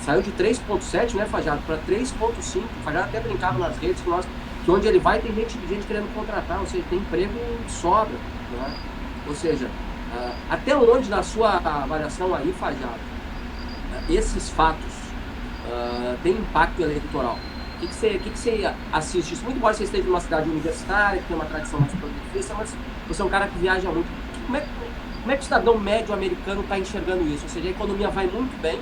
S3: Saiu de 3,7, né, Fajardo, para 3,5. O Fajardo até brincava nas redes com nós, que onde ele vai tem gente querendo contratar, ou seja, tem emprego de sobra. Né? Ou seja, até onde na sua avaliação aí, Fajardo, esses fatos têm impacto eleitoral? O que você assiste isso? Muito embora você esteja numa cidade universitária, que tem uma tradição mais progressista, mas você é um cara que viaja muito. Como é que o cidadão médio americano está enxergando isso? Ou seja, a economia vai muito bem,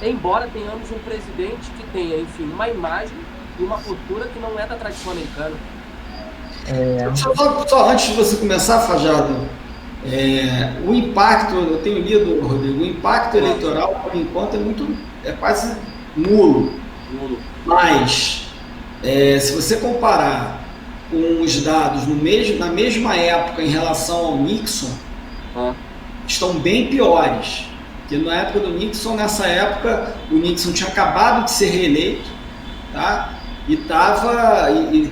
S3: embora tenhamos um presidente que tenha, enfim, uma imagem e uma cultura que não é da tradição americana.
S1: Só antes de você começar, Fajardo, O impacto, eu tenho lido, Rodrigo, o impacto eleitoral, por enquanto, é quase nulo. Mas, se você comparar com os dados na mesma época em relação ao Nixon, estão bem piores. Porque na época do Nixon, nessa época, o Nixon tinha acabado de ser reeleito, tá? E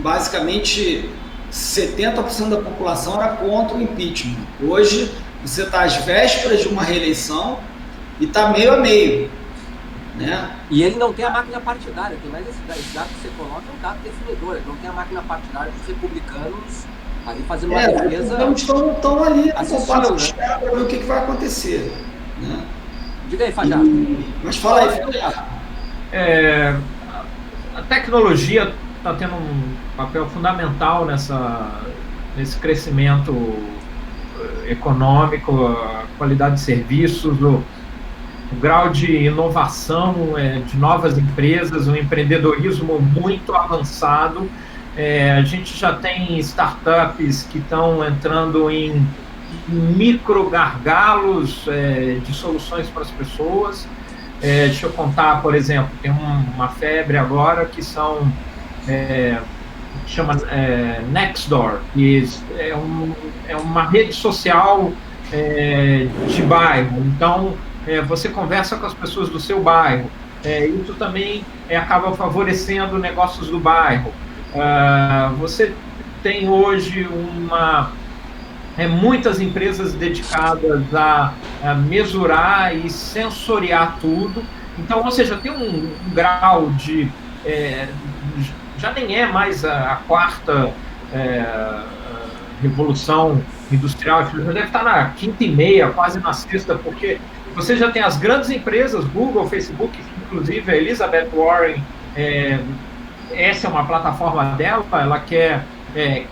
S1: basicamente 70% da população era contra o impeachment. Hoje, você está às vésperas de uma reeleição e está meio a meio, né?
S3: E ele não tem a máquina partidária, tem mais esse dado que você coloca, é um dado definidor, ele não tem a máquina partidária dos republicanos ali fazendo uma defesa.
S1: Então estão ali
S3: assistindo, né?
S1: para ver o que vai acontecer, né?
S3: Diga aí, Fajardo.
S1: Mas fala aí, Fajardo.
S4: A tecnologia está tendo um papel fundamental nesse crescimento econômico, a qualidade de serviços, o grau de inovação de novas empresas, um empreendedorismo muito avançado. A gente já tem startups que estão entrando em micro gargalos de soluções para as pessoas. Deixa eu contar, por exemplo, tem uma febre agora que chama Nextdoor, que é uma rede social de bairro. Então, você conversa com as pessoas do seu bairro. Isso também acaba favorecendo negócios do bairro. Você tem hoje muitas empresas dedicadas a mesurar e sensoriar tudo. Então, ou seja, tem um grau de... já nem é mais a quarta revolução industrial, já deve estar na quinta e meia, quase na sexta, porque você já tem as grandes empresas, Google, Facebook, inclusive a Elizabeth Warren, essa é uma plataforma dela, ela quer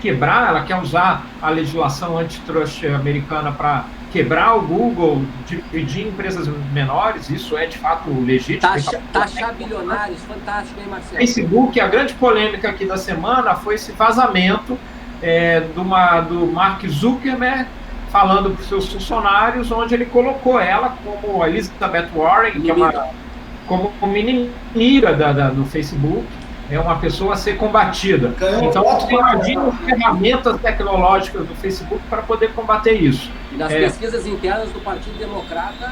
S4: quebrar, ela quer usar a legislação antitrust americana para quebrar o Google, dividir em empresas menores, isso é de fato legítimo.
S3: Taxar bilionários, fantástico, hein, Marcelo?
S4: Facebook, a grande polêmica aqui da semana foi esse vazamento do Mark Zuckerberg falando para os seus funcionários, onde ele colocou ela como a Elizabeth Warren, que é como inimiga do Facebook. É uma pessoa a ser combatida. Então, você imagina as ferramentas tecnológicas do Facebook para poder combater isso.
S3: E nas pesquisas internas do Partido Democrata,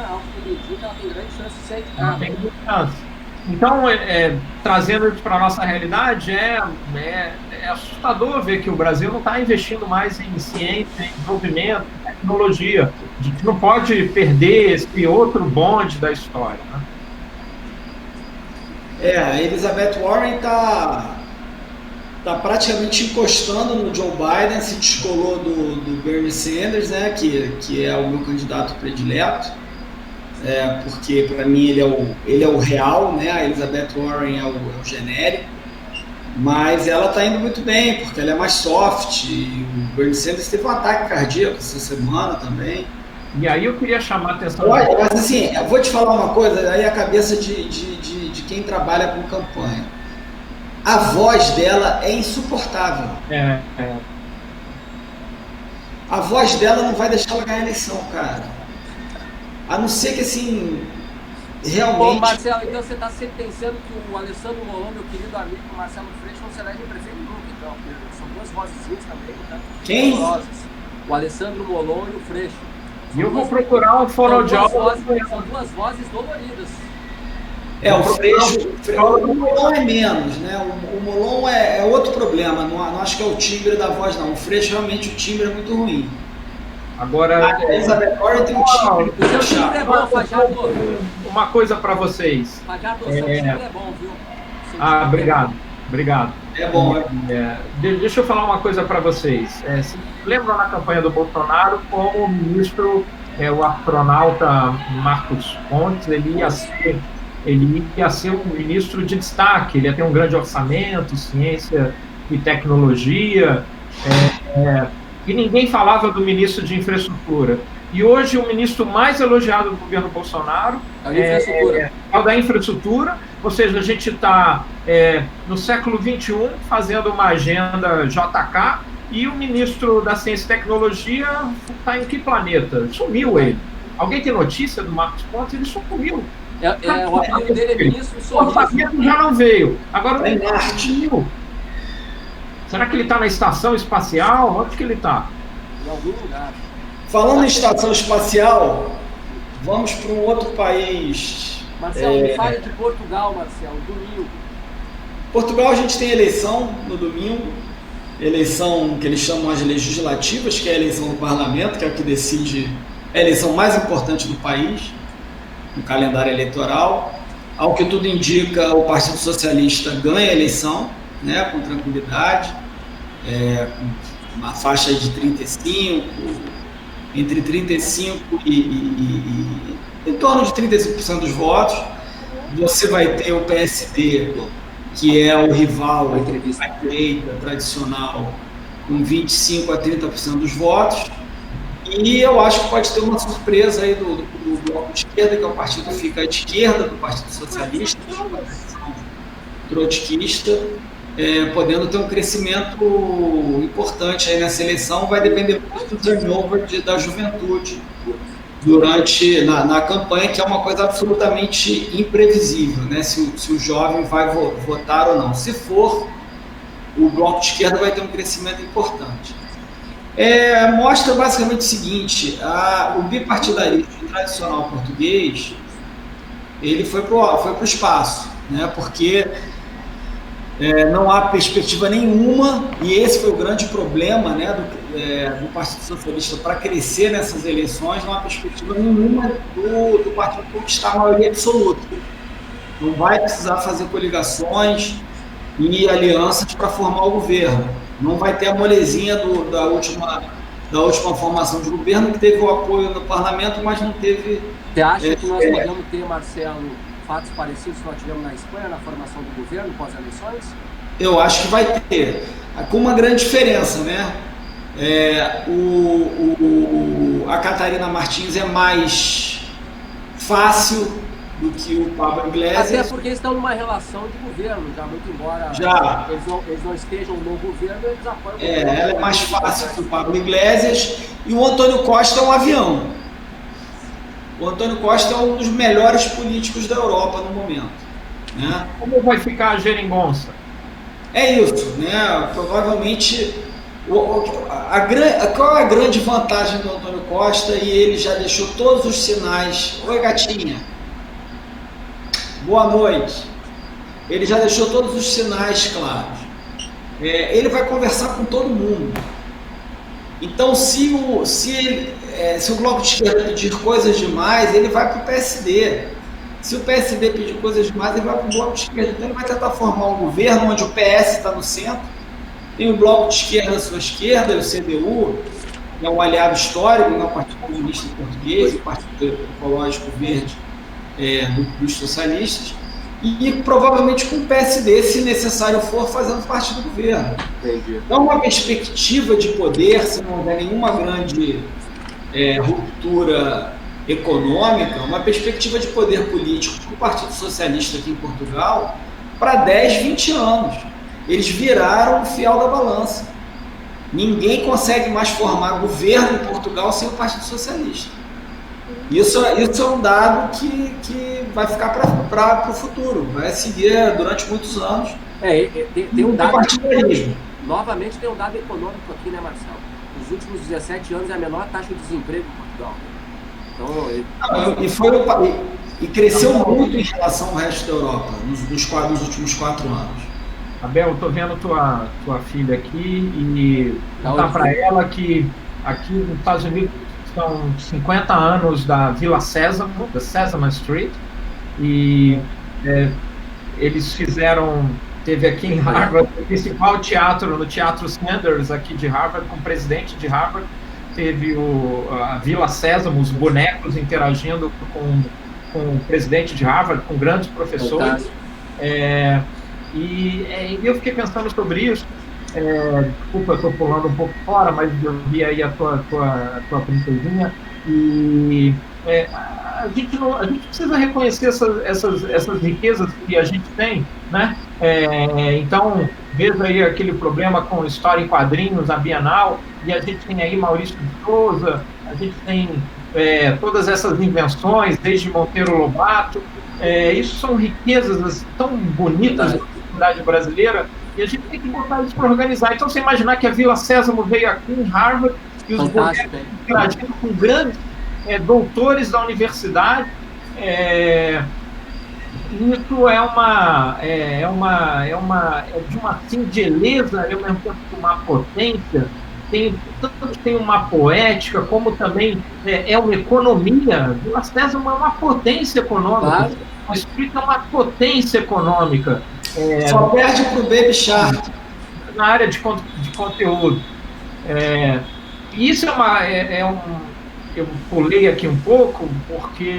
S3: ao que me indica, ela tem grande chance de ser editada.
S4: Tem grande chance. Então, trazendo isso para a nossa realidade, é assustador ver que o Brasil não está investindo mais em ciência, em desenvolvimento, em tecnologia. A gente não pode perder esse outro bonde da história, né?
S1: A Elizabeth Warren está praticamente encostando no Joe Biden, se descolou do Bernie Sanders, né, que é o meu candidato predileto, porque para mim ele é o real, né, a Elizabeth Warren é o genérico, mas ela está indo muito bem, porque ela é mais soft, e o Bernie Sanders teve um ataque cardíaco essa semana também.
S4: E aí eu queria chamar a atenção...
S1: Mas assim, eu vou te falar uma coisa, aí a cabeça de quem trabalha com campanha. A voz dela é insuportável. A voz dela não vai deixar ela ganhar a eleição, cara. A não ser que, assim, realmente...
S3: Ô, Marcelo, então você está sentenciando que o Alessandro Molon, meu querido amigo Marcelo Freixo, não se elege prefeito nunca, então. São duas vozinhas também, tá?
S1: Quem?
S3: O Alessandro Molon e o Freixo.
S4: E eu vou procurar um fonoaudiólogo.
S3: São duas vozes doloridas.
S1: O Freixo, o Molon é menos, né? O Molon é outro problema, não acho que é o timbre da voz, não. O Freixo, realmente, o timbre é muito ruim.
S4: Agora,
S1: a Elizabeth Warren tem um timbre.
S3: O seu timbre é bom, Fajardo.
S4: Uma coisa para vocês.
S3: Fajardo, o seu timbre é bom, viu?
S4: Obrigado.
S1: É bom.
S4: Deixa eu falar uma coisa para vocês. Se lembram na campanha do Bolsonaro como o ministro, o astronauta Marcos Pontes, ele ia ser um ministro de destaque, ele ia ter um grande orçamento, ciência e tecnologia, e ninguém falava do ministro de infraestrutura. E hoje o ministro mais elogiado do governo Bolsonaro é o da infraestrutura, ou seja, a gente está no século XXI fazendo uma agenda JK, e o ministro da Ciência e Tecnologia está em que planeta? Sumiu ele. Alguém tem notícia do Marcos Pontes? Ele sumiu.
S3: O apelido dele é ministro
S4: O orçamento já não veio. Agora ele sumiu. Será que ele está na estação espacial? Onde que ele está?
S3: Em algum lugar.
S1: Falando em estação espacial, vamos para um outro país.
S3: Marcelo, me fale de Portugal, Marcelo, domingo.
S1: Portugal, a gente tem eleição no domingo, eleição que eles chamam as legislativas, que é a eleição do parlamento, que é o que decide, é a eleição mais importante do país, no calendário eleitoral. Ao que tudo indica, o Partido Socialista ganha a eleição, né, com tranquilidade, com uma faixa de 35%, entre 35% e em torno de 35% dos votos. Você vai ter o PSD, que é o rival à direita tradicional, com 25% a 30% dos votos. E eu acho que pode ter uma surpresa aí do Bloco de Esquerda, que é o partido que fica à esquerda do Partido Socialista, uma tradição trotskista, podendo ter um crescimento importante aí nessa eleição. Vai depender muito do turnover da juventude na campanha, que é uma coisa absolutamente imprevisível, né? Se o jovem vai votar ou não. Se for, o Bloco de Esquerda vai ter um crescimento importante. Mostra basicamente o seguinte: o bipartidarismo tradicional português, ele foi para o espaço, né? Porque não há perspectiva nenhuma, e esse foi o grande problema, né, do Partido Socialista para crescer nessas eleições. Não há perspectiva nenhuma do partido conquistar a maioria absoluta. Não vai precisar fazer coligações e alianças para formar o governo. Não vai ter a molezinha da última formação de governo, que teve o apoio no parlamento, mas não teve...
S3: Você acha que nós podemos ter, Marcelo, fatos parecidos que nós tivemos na Espanha, na formação do governo pós-eleições?
S1: Eu acho que vai ter, com uma grande diferença, né? A Catarina Martins é mais fácil do que o Pablo Iglesias.
S3: Até porque eles estão numa relação de governo, já muito embora eles não estejam no governo, eles apoiam o governo.
S1: Ela é mais fácil que o Pablo Iglesias, e o Antônio Costa é um avião. O Antônio Costa é um dos melhores políticos da Europa no momento, né?
S4: Como vai ficar a geringonça?
S1: É isso, né? Provavelmente, qual é a grande vantagem do Antônio Costa? E ele já deixou todos os sinais. Oi, gatinha. Boa noite. Ele já deixou todos os sinais claros. Ele vai conversar com todo mundo. Então, se o Bloco de Esquerda pedir coisas demais, ele vai para o PSD. Se o PSD pedir coisas demais, ele vai para o Bloco de Esquerda. Então, ele vai tentar formar um governo onde o PS está no centro, tem o Bloco de Esquerda à sua esquerda, o CDU, que é um aliado histórico, né, o Partido Comunista Português, o Partido Ecológico Verde dos socialistas, e provavelmente com o PSD, se necessário for, fazendo parte do governo.
S3: Entendi.
S1: Então, uma perspectiva de poder, se não houver nenhuma grande ruptura econômica, uma perspectiva de poder político para o Partido Socialista aqui em Portugal para 10, 20 anos. Eles viraram o fiel da balança. Ninguém consegue mais formar governo em Portugal sem o Partido Socialista. Isso é um dado que vai ficar para o futuro, vai seguir durante muitos anos.
S3: Tem um dado.
S1: Partidarismo.
S3: Novamente tem um dado econômico aqui, né, Marcelo? Nos últimos 17 anos é a menor taxa de desemprego em Portugal. Então,
S1: e cresceu muito em relação ao resto da Europa nos últimos 4 anos.
S4: Abel, eu estou vendo tua filha aqui e contar para ela que aqui nos Estados Unidos são 50 anos da Vila Sésamo, da Sesame Street, e eles teve aqui em Harvard o principal teatro, no Teatro Sanders aqui de Harvard, com o presidente de Harvard, teve a Vila Sésamo, os bonecos interagindo com o presidente de Harvard, com grandes professores. E eu fiquei pensando sobre isso. Desculpa, eu estou pulando um pouco fora, mas eu vi aí a tua princesinha. E a gente precisa reconhecer essas riquezas que a gente tem, né? Então, vejo aí aquele problema com história em quadrinhos, a Bienal, e a gente tem aí Maurício de Souza, a gente tem todas essas invenções, desde Monteiro Lobato. Isso são riquezas tão bonitas da comunidade brasileira, e a gente tem que botar isso para organizar. Então, você imaginar que a Vila Sésamo veio aqui em Harvard, e os bonecos interagindo com grandes doutores da universidade, isso é de uma singeleza, ao mesmo tempo de uma potência, tem uma poética, como também é uma economia. Vila Sésamo é uma potência econômica.
S3: Claro.
S4: O Espírito é uma potência econômica.
S1: Só perde para o Baby Shark.
S4: Na área de conteúdo. Isso eu pulei aqui um pouco, porque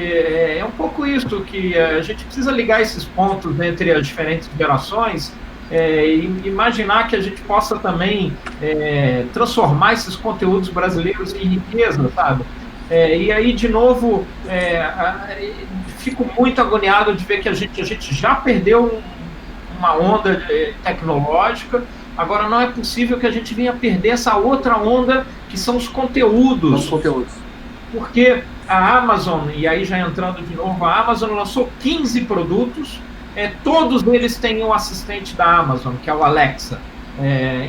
S4: é um pouco isso, que a gente precisa ligar esses pontos entre as diferentes gerações e imaginar que a gente possa também transformar esses conteúdos brasileiros em riqueza, sabe? E aí, de novo, fico muito agoniado de ver que a gente já perdeu uma onda tecnológica. Agora, não é possível que a gente venha perder essa outra onda, que são os conteúdos. Porque a Amazon, e aí já entrando de novo, a Amazon lançou 15 produtos, todos eles têm o assistente da Amazon, que é o Alexa.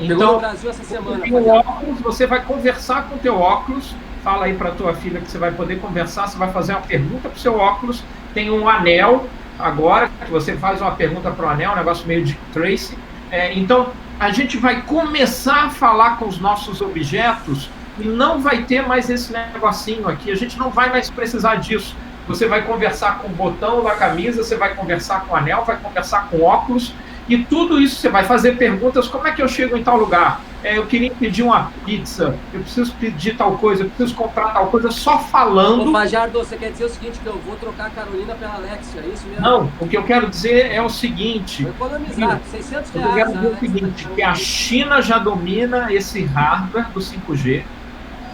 S4: Então,
S3: no Brasil essa semana,
S4: o óculos, você vai conversar com o teu óculos, fala aí para tua filha que você vai poder conversar, você vai fazer uma pergunta para o seu óculos, tem um anel, agora, que você faz uma pergunta para o anel, um negócio meio de Tracy. Então, a gente vai começar a falar com os nossos objetos e não vai ter mais esse negocinho aqui, a gente não vai mais precisar disso. Você vai conversar com o botão da camisa, você vai conversar com o anel, vai conversar com óculos, e tudo isso você vai fazer perguntas: como é que eu chego em tal lugar? Eu queria pedir uma pizza, eu preciso pedir tal coisa, eu preciso comprar tal coisa, só falando.
S3: Ô, Fajardo, você quer dizer o seguinte, que eu vou trocar a Carolina pela Alexia, é isso mesmo?
S4: Não, o que eu quero dizer é o seguinte:
S3: vou economizar, 600 reais.
S4: Eu quero dizer o seguinte, que a China já domina esse hardware do 5G,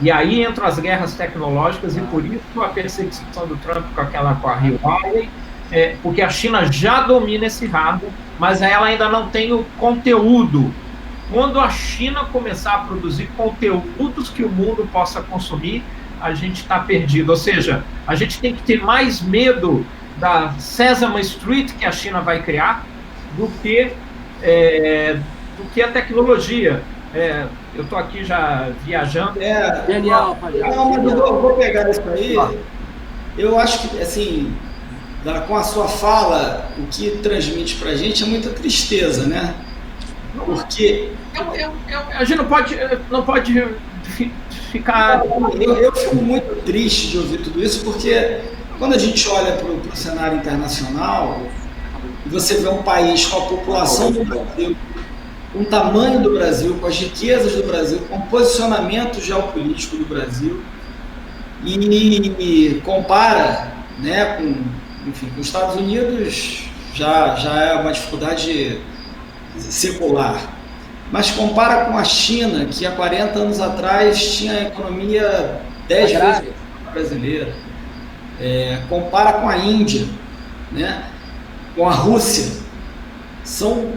S4: e aí entram as guerras tecnológicas, e por isso a perseguição do Trump com a Huawei, porque a China já domina esse hardware, mas ela ainda não tem o conteúdo. Quando a China começar a produzir conteúdos que o mundo possa consumir, a gente está perdido. Ou seja, a gente tem que ter mais medo da Sesame Street que a China vai criar do que a tecnologia. Eu estou aqui já viajando.
S3: Genial,
S1: não, mas eu vou pegar isso aí. Eu acho que, assim, com a sua fala, o que transmite para a gente é muita tristeza, né? Porque
S4: a gente não pode ficar...
S1: Eu fico muito triste de ouvir tudo isso, porque quando a gente olha para o cenário internacional, e você vê um país com a população do Brasil, com o tamanho do Brasil, com as riquezas do Brasil, com o posicionamento geopolítico do Brasil, e compara, né, com os Estados Unidos, já é uma dificuldade secular, mas compara com a China, que há 40 anos atrás tinha a economia 10 vezes brasileira, compara com a Índia, né, com a Rússia,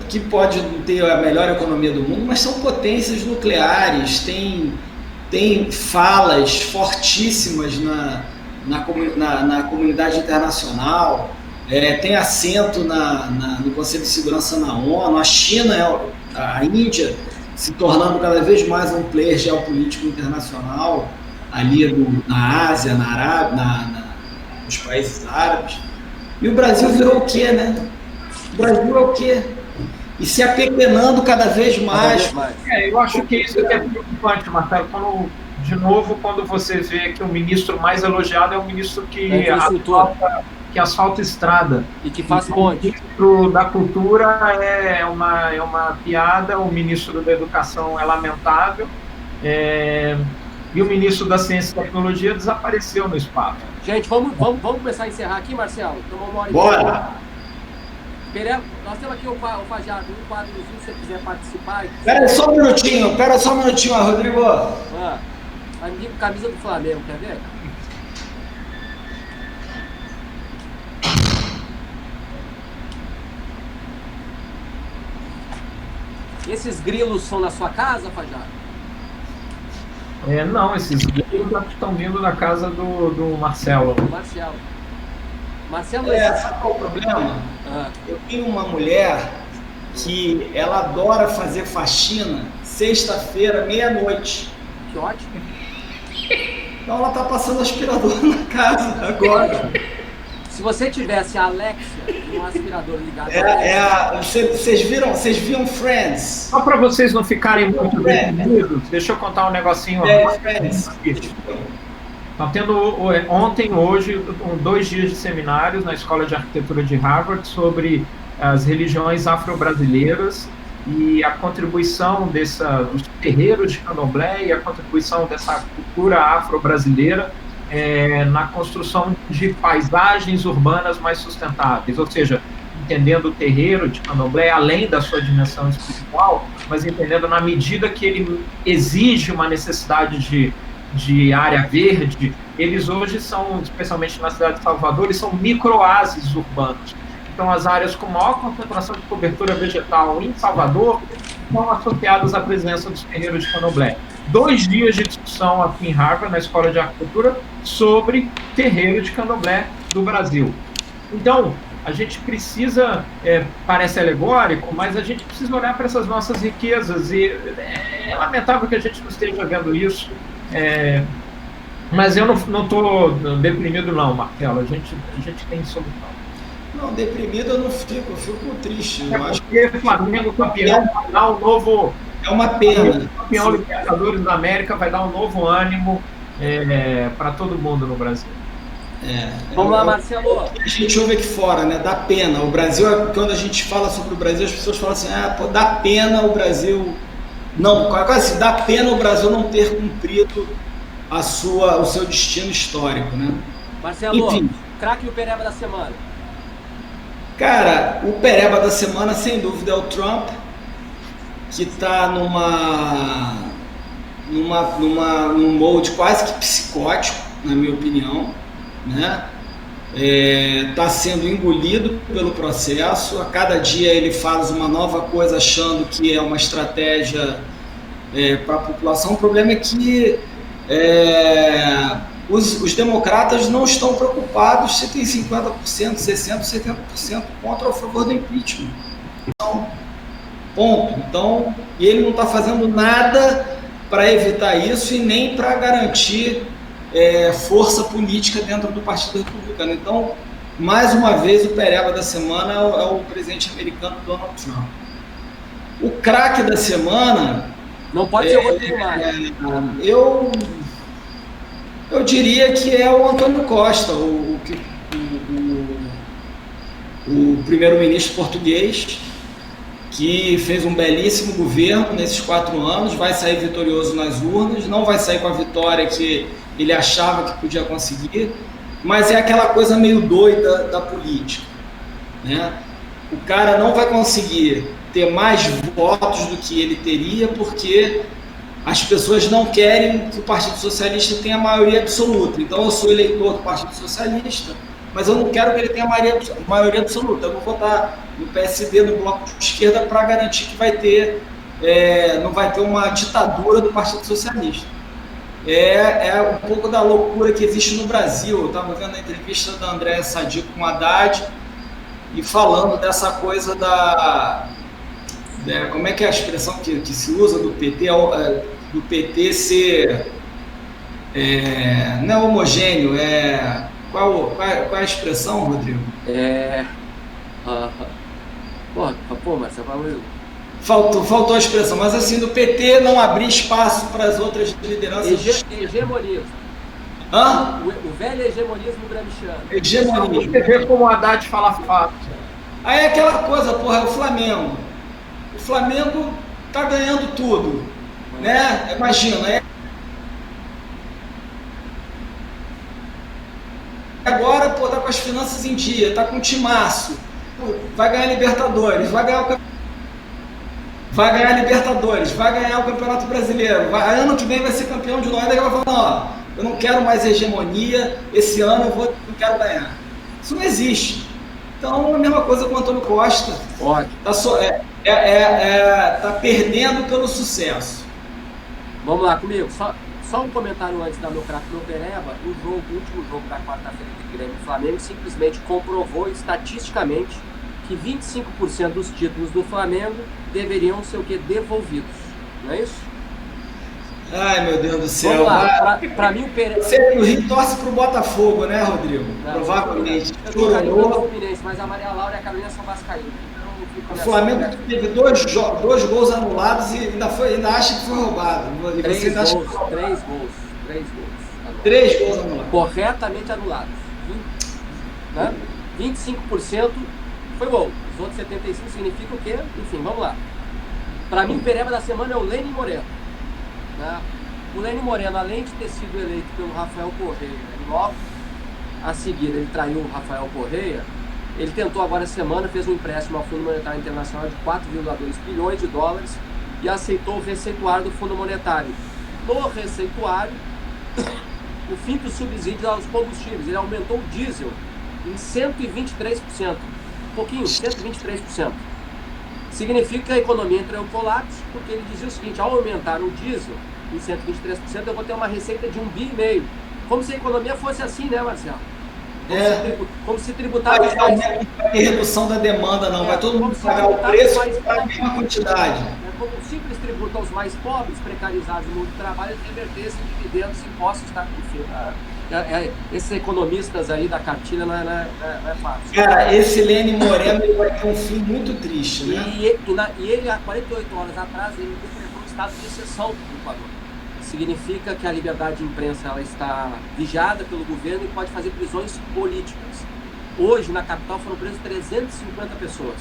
S1: que pode ter a melhor economia do mundo, mas são potências nucleares, tem falas fortíssimas na comunidade internacional, tem assento no Conselho de Segurança na ONU. A China, a Índia, se tornando cada vez mais um player geopolítico internacional, ali na Ásia, na Arábia, nos países árabes. E o Brasil virou o quê, né? O Brasil é o quê? E se apequenando cada vez mais.
S4: Eu acho que isso é preocupante, Marcelo, quando você vê que o ministro mais elogiado é o ministro que asfalta estrada.
S3: E que faz ponte.
S4: O ministro da Cultura é uma piada, o ministro da Educação é lamentável, e o ministro da Ciência e Tecnologia desapareceu no espaço.
S3: Gente, vamos começar a encerrar aqui, Marcelo? Então,
S1: Bora!
S3: Nós temos aqui o Fajardo, um quadrozinho, se você quiser participar.
S1: Espera só um minutinho, Rodrigo.
S3: Amigo camisa do Flamengo, quer ver? Esses grilos são na sua casa, Fajardo?
S4: Não, esses grilos estão vindo da casa do Marcelo.
S3: Marcelo. Marcelo,
S1: Sabe qual é o problema? Eu tenho uma mulher que ela adora fazer faxina sexta-feira, meia-noite.
S3: Que ótimo.
S1: Então ela tá passando aspirador na casa agora.
S4: É.
S3: Se você tivesse a Alexia e um aspirador ligado
S1: Vocês viram Friends?
S4: Só para vocês não ficarem muito deprimidos, deixa eu contar um negocinho.
S1: Friends.
S4: Estão tendo ontem, hoje, 2 dias de seminários na Escola de Arquitetura de Harvard sobre as religiões afro-brasileiras e a contribuição dos terreiros de candomblé e a contribuição dessa cultura afro-brasileira na construção de paisagens urbanas mais sustentáveis, ou seja, entendendo o terreiro de candomblé além da sua dimensão espiritual, mas entendendo na medida que ele exige uma necessidade de área verde, eles hoje são, especialmente na cidade de Salvador, eles são micro-oásis urbanos. Então, as áreas com maior concentração de cobertura vegetal em Salvador estão associadas à presença dos terreiros de candomblé. 2 dias de discussão aqui em Harvard, na Escola de Arquitetura, sobre terreiro de candomblé do Brasil. Então, a gente precisa, parece alegórico, mas a gente precisa olhar para essas nossas riquezas, e é lamentável que a gente não esteja vendo isso, mas eu não estou deprimido não, Marcelo, a gente tem solução.
S1: Não, deprimido eu não fico, eu fico triste. Eu acho
S4: que o Flamengo campeão vai dar um novo...
S1: É uma pena.
S4: O campeão Libertadores da América vai dar um novo ânimo para todo mundo no Brasil.
S3: Vamos lá, Marcelo.
S1: A gente ouve aqui fora, né? Dá pena. O Brasil, quando a gente fala sobre o Brasil, as pessoas falam assim, dá pena o Brasil... Não, quase assim, dá pena o Brasil não ter cumprido o seu destino histórico, né?
S3: Marcelo, enfim, craque e o pereba da semana.
S1: Cara, o pereba da semana, sem dúvida, é o Trump, que está num molde quase que psicótico, na minha opinião, né? Está sendo engolido pelo processo. A cada dia ele faz uma nova coisa achando que é uma estratégia para a população. O problema é que os democratas não estão preocupados se tem 50%, 60%, 70% contra ou a favor do impeachment. Então, ponto. Então, ele não está fazendo nada para evitar isso e nem para garantir força política dentro do Partido Republicano. Então, mais uma vez, o pereba da semana é o presidente americano Donald Trump. O craque da semana...
S3: Não pode ser o Rodrigo Maia.
S1: Eu diria que é o Antônio Costa, o primeiro-ministro português, que fez um belíssimo governo nesses 4 anos, vai sair vitorioso nas urnas, não vai sair com a vitória que ele achava que podia conseguir, mas é aquela coisa meio doida da política, né? O cara não vai conseguir ter mais votos do que ele teria, porque as pessoas não querem que o Partido Socialista tenha maioria absoluta. Então eu sou eleitor do Partido Socialista, mas eu não quero que ele tenha maioria absoluta. Eu vou votar no PSD, no Bloco de Esquerda, para garantir que não vai ter uma ditadura do Partido Socialista. É um pouco da loucura que existe no Brasil. Eu estava vendo a entrevista da Andréa Sadi com o Haddad e falando dessa coisa como é que é a expressão que se usa do PT, do PT ser não é homogêneo, qual é a expressão, Rodrigo?
S3: Pô, Marcelo,
S1: faltou a expressão, mas assim, do PT não abrir espaço para as outras lideranças.
S3: Hegemonismo.
S1: Hã?
S3: O velho hegemonismo gramsciano.
S1: Hegemonismo.
S4: Você vê como o Haddad fala fato.
S1: Aí é aquela coisa, porra, é o Flamengo. O Flamengo tá ganhando tudo, né? Imagina, agora, pô, tá com as finanças em dia, tá com um timaço, vai ganhar Libertadores, vai ganhar Libertadores, vai ganhar o Campeonato Brasileiro, ano que vem vai ser campeão de novo. Aí ela vai falar, eu não quero mais hegemonia, esse ano não quero ganhar. Isso não existe. Então, a mesma coisa com o Antônio Costa.
S3: Ótimo.
S1: Tá perdendo pelo sucesso.
S3: Vamos lá comigo. Só um comentário antes da meu craque do Pereba. O último jogo da quarta-feira de Grêmio e Flamengo simplesmente comprovou estatisticamente que 25% dos títulos do Flamengo deveriam ser o quê? Devolvidos. Não é isso?
S1: Ai, meu Deus do céu.
S3: Vamos lá. Pra mim, o Pereba...
S1: Você no Rio torce pro Botafogo, né, Rodrigo?
S3: Não,
S1: provavelmente.
S3: Eu tô carinho do Fluminense, mas a Maria Laura e a Carolina são vascaínas.
S1: O Flamengo teve dois gols anulados e ainda acha que foi roubado. Três gols anulados.
S3: Corretamente anulados. 25% foi gol. Os outros 75% significa o quê? Enfim, vamos lá. Para mim, o Pereba da semana é o Lênin Moreno. Né? O Lênin Moreno, além de ter sido eleito pelo Rafael Correia, logo a seguir ele traiu o Rafael Correia. Ele tentou agora essa semana, fez um empréstimo ao Fundo Monetário Internacional de 4,2 bilhões de dólares e aceitou o receituário do Fundo Monetário. No receituário, o fim dos subsídios aos combustíveis, ele aumentou o diesel em 123%. Um pouquinho, 123%. Significa que a economia entrou em colapso, porque ele dizia o seguinte: ao aumentar o diesel em 123%, eu vou ter uma receita de 1,5 bi. Como se a economia fosse assim, né, Marcelo? Como se tributasse
S1: mais. Não vai ter redução da demanda, não. Vai todo mundo pagar o preço para a mesma quantidade.
S3: Como simples tributo aos mais pobres, precarizados no mundo do trabalho, revertessem dividendos, impostos, tá? Enfim, esses economistas aí da cartilha não é fácil.
S1: Cara, esse Lênin Moreno vai ter um fim muito triste, né?
S3: E ele, há 48 horas atrás, ele decretou um estado de exceção do Equador. Significa que a liberdade de imprensa ela está vigiada pelo governo e pode fazer prisões políticas. Hoje, na capital, foram presas 350 pessoas.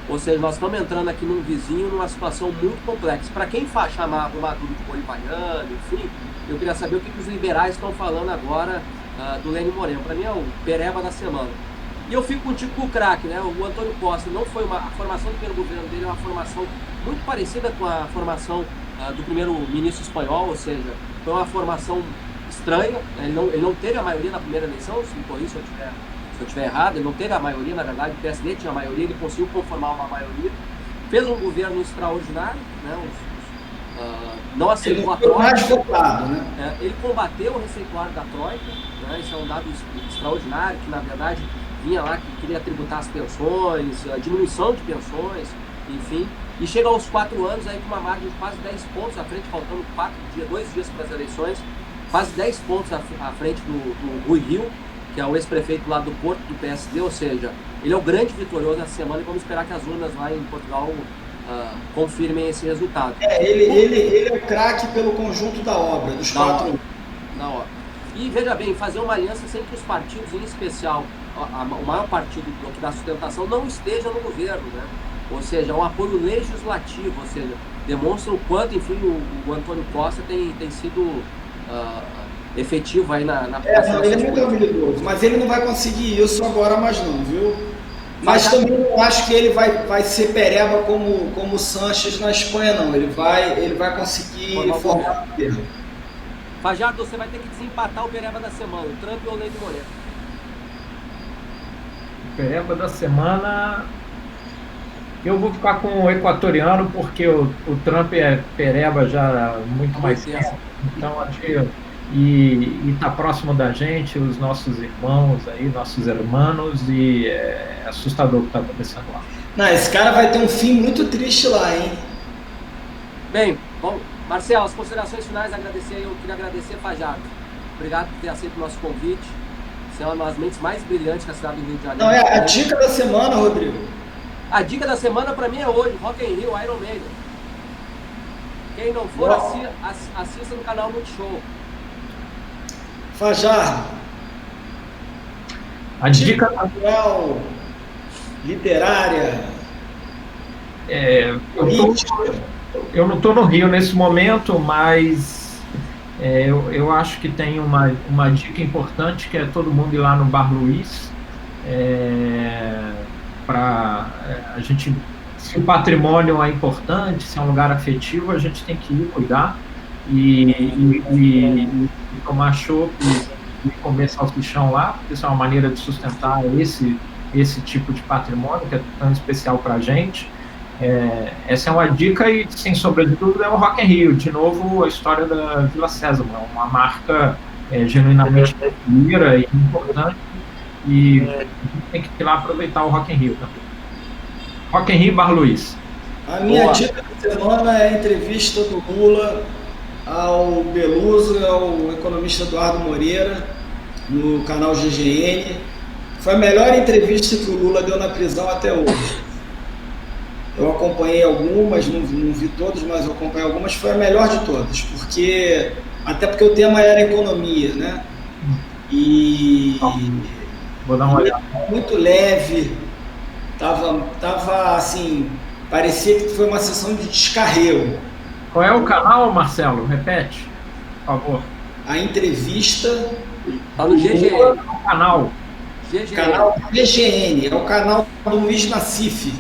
S3: Ou seja, nós estamos entrando aqui num vizinho, numa situação muito complexa. Para quem faz chamar o Maduro de bolivariano, enfim, eu queria saber o que os liberais estão falando agora do Lênin Moreno. Para mim é o Pereba da semana. E eu fico contigo com o craque, né? O Antônio Costa não foi a formação do primeiro governo dele é uma formação muito parecida com a formação do primeiro-ministro espanhol, ou seja, foi uma formação estranha. Ele não teve a maioria na primeira eleição, se me corrija se eu estiver errado, ele não teve a maioria, na verdade, o PSD tinha a maioria, ele conseguiu conformar uma maioria, fez um governo extraordinário, né? Não aceitou a troika,
S1: né?
S3: Ele combateu o receituário da troika, né? Isso é um dado extraordinário, que na verdade vinha lá que queria tributar as pensões, a diminuição de pensões, enfim, e chega aos 4 anos aí com uma margem de quase 10 pontos à frente, faltando 2 dias para as eleições, quase 10 pontos à frente do Rui Rio, que é o ex-prefeito lá do Porto, do PSD, ou seja, ele é o grande vitorioso essa semana e vamos esperar que as urnas lá em Portugal confirmem esse resultado.
S1: Ele é o craque pelo conjunto da obra, dos 4
S3: da obra. E veja bem, fazer uma aliança sem que os partidos, em especial o maior partido que dá sustentação, não esteja no governo, né? Ou seja, um apoio legislativo, ou seja, demonstra o quanto, enfim, o Antônio Costa tem sido efetivo aí na
S1: ele é muito habilidoso, mas ele não vai conseguir isso agora mais não, viu? Mas também não acho que ele vai ser pereba como o Sanches na Espanha, não. Ele vai conseguir formar o governo.
S3: Fajardo, você vai ter que desempatar o pereba da semana, o Trump ou o Lênin Moreno?
S4: O pereba da semana... Eu vou ficar com o equatoriano, porque o Trump é pereba já há muito mais tempo. Então, acho que... E está próximo da gente, os nossos irmãos aí, nossos hermanos, e é assustador o que está acontecendo lá.
S1: Não, esse cara vai ter um fim muito triste lá, hein?
S3: Bem, bom, Marcelo, as considerações finais, eu queria agradecer, Fajardo. Obrigado por ter aceito o nosso convite. Você é uma das mentes mais brilhantes da cidade do Rio de Janeiro.
S1: Não, é a dica da semana, Rodrigo.
S3: A dica da semana para mim é hoje, Rock in Rio, Iron Maiden. Quem não for, assista no canal Multishow.
S1: Fajardo.
S4: A dica
S1: cultural, literária.
S4: Eu não estou no Rio nesse momento, mas eu acho que tem uma dica importante, que é todo mundo ir lá no Bar Luiz, para a gente, se o patrimônio é importante, se é um lugar afetivo, a gente tem que ir cuidar e tomar chopp e comer salsichão lá, porque isso é uma maneira de sustentar esse tipo de patrimônio que é tão especial para a gente. Essa é uma dica e, sem sombra de dúvida, é o Rock in Rio. De novo, a história da Vila Sésamo, uma marca genuinamente brasileira e importante, e a gente tem que ir lá aproveitar o Rock in Rio também. Rock in Rio, Bar Luiz.
S1: A minha dica da semana é a entrevista do Lula ao Beluso e ao economista Eduardo Moreira, no canal GGN. Foi a melhor entrevista que o Lula deu na prisão até hoje. Eu acompanhei algumas, não vi todas, mas eu acompanhei algumas. Foi a melhor de todas, até porque o tema era economia, né? E
S4: vou dar uma olhada.
S1: Muito leve, tava assim, parecia que foi uma sessão de descarrego.
S4: Qual é o canal, Marcelo? Repete, por favor.
S1: A entrevista
S3: tá no GGN.
S4: O canal.
S1: Canal GGN, é o canal do Luiz Nassif.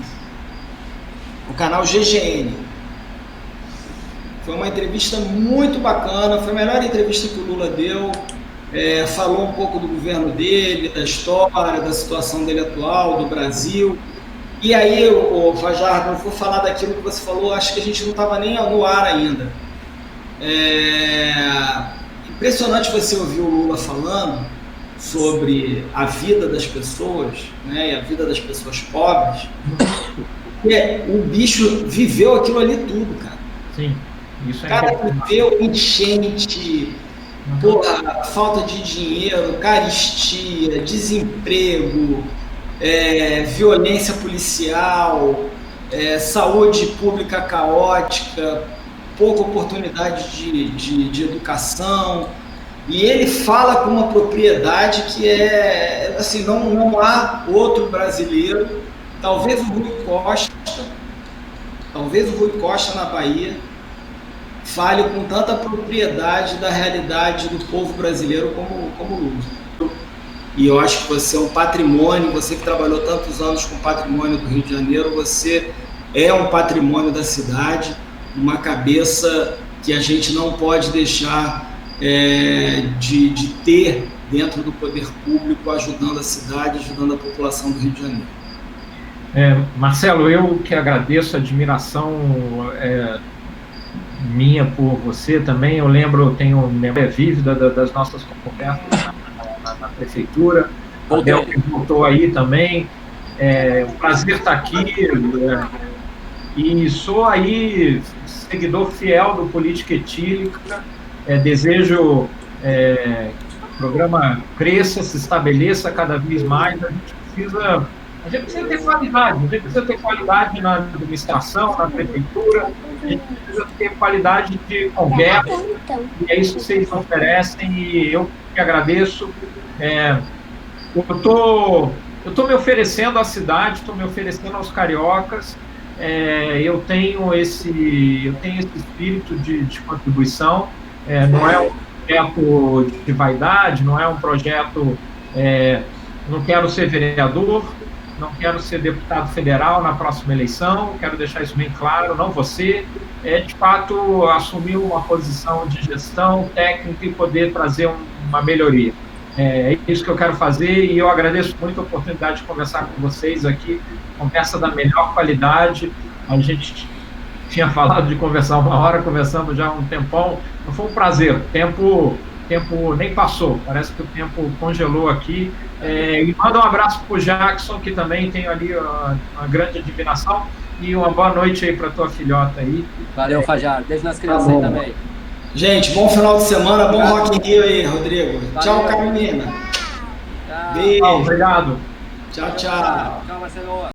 S1: O canal GGN. Foi uma entrevista muito bacana, foi a melhor entrevista que o Lula deu. Falou um pouco do governo dele, da história, da situação dele atual, do Brasil. E aí, Fajardo, eu vou falar daquilo que você falou, acho que a gente não estava nem no ar ainda. Impressionante você ouvir o Lula falando sobre a vida das pessoas, né, e a vida das pessoas pobres. O bicho viveu aquilo ali tudo, cara.
S4: Sim, isso é.
S1: O cara viveu enchente, falta de dinheiro, carestia, desemprego, violência policial, saúde pública caótica, pouca oportunidade de educação. E ele fala com uma propriedade que assim, não há outro brasileiro, talvez o Rui Costa na Bahia fale com tanta propriedade da realidade do povo brasileiro como o Lula. E eu acho que você é um patrimônio, você que trabalhou tantos anos com o patrimônio do Rio de Janeiro, você é um patrimônio da cidade, uma cabeça que a gente não pode deixar de ter dentro do poder público, ajudando a cidade, ajudando a população do Rio de Janeiro.
S4: Marcelo, eu que agradeço a admiração minha por você também. Eu tenho memória vívida das nossas conversas na prefeitura. O Abel que voltou aí também. Um prazer estar aqui. E sou aí seguidor fiel do Política Etílica. Desejo que o programa cresça, se estabeleça cada vez mais. A gente precisa ter qualidade na administração, na prefeitura, a gente precisa ter qualidade de conversa, e é isso que vocês oferecem, e eu que agradeço. Eu estou me oferecendo à cidade, estou me oferecendo aos cariocas. Eu tenho esse espírito de contribuição. Não é um projeto de vaidade, não é um projeto. Não quero ser vereador, não quero ser deputado federal na próxima eleição, quero deixar isso bem claro, não você. De fato, assumir uma posição de gestão técnica e poder trazer uma melhoria. É isso que eu quero fazer, e eu agradeço muito a oportunidade de conversar com vocês aqui, conversa da melhor qualidade. A gente tinha falado de conversar 1 hora, conversamos já há um tempão, então foi um prazer. O tempo nem passou, parece que o tempo congelou aqui. E manda um abraço para o Jackson, que também tem ali uma grande admiração, e uma boa noite aí para tua filhota aí.
S3: Valeu, Fajardo, beijo nas crianças aí também.
S1: Gente, bom final de semana, bom Rock in Rio aí, Rodrigo. Valeu. Tchau, Carolina.
S3: Tchau.
S1: Beijo.
S4: Obrigado.
S1: Tchau, tchau.
S3: Tchau, Marcelo.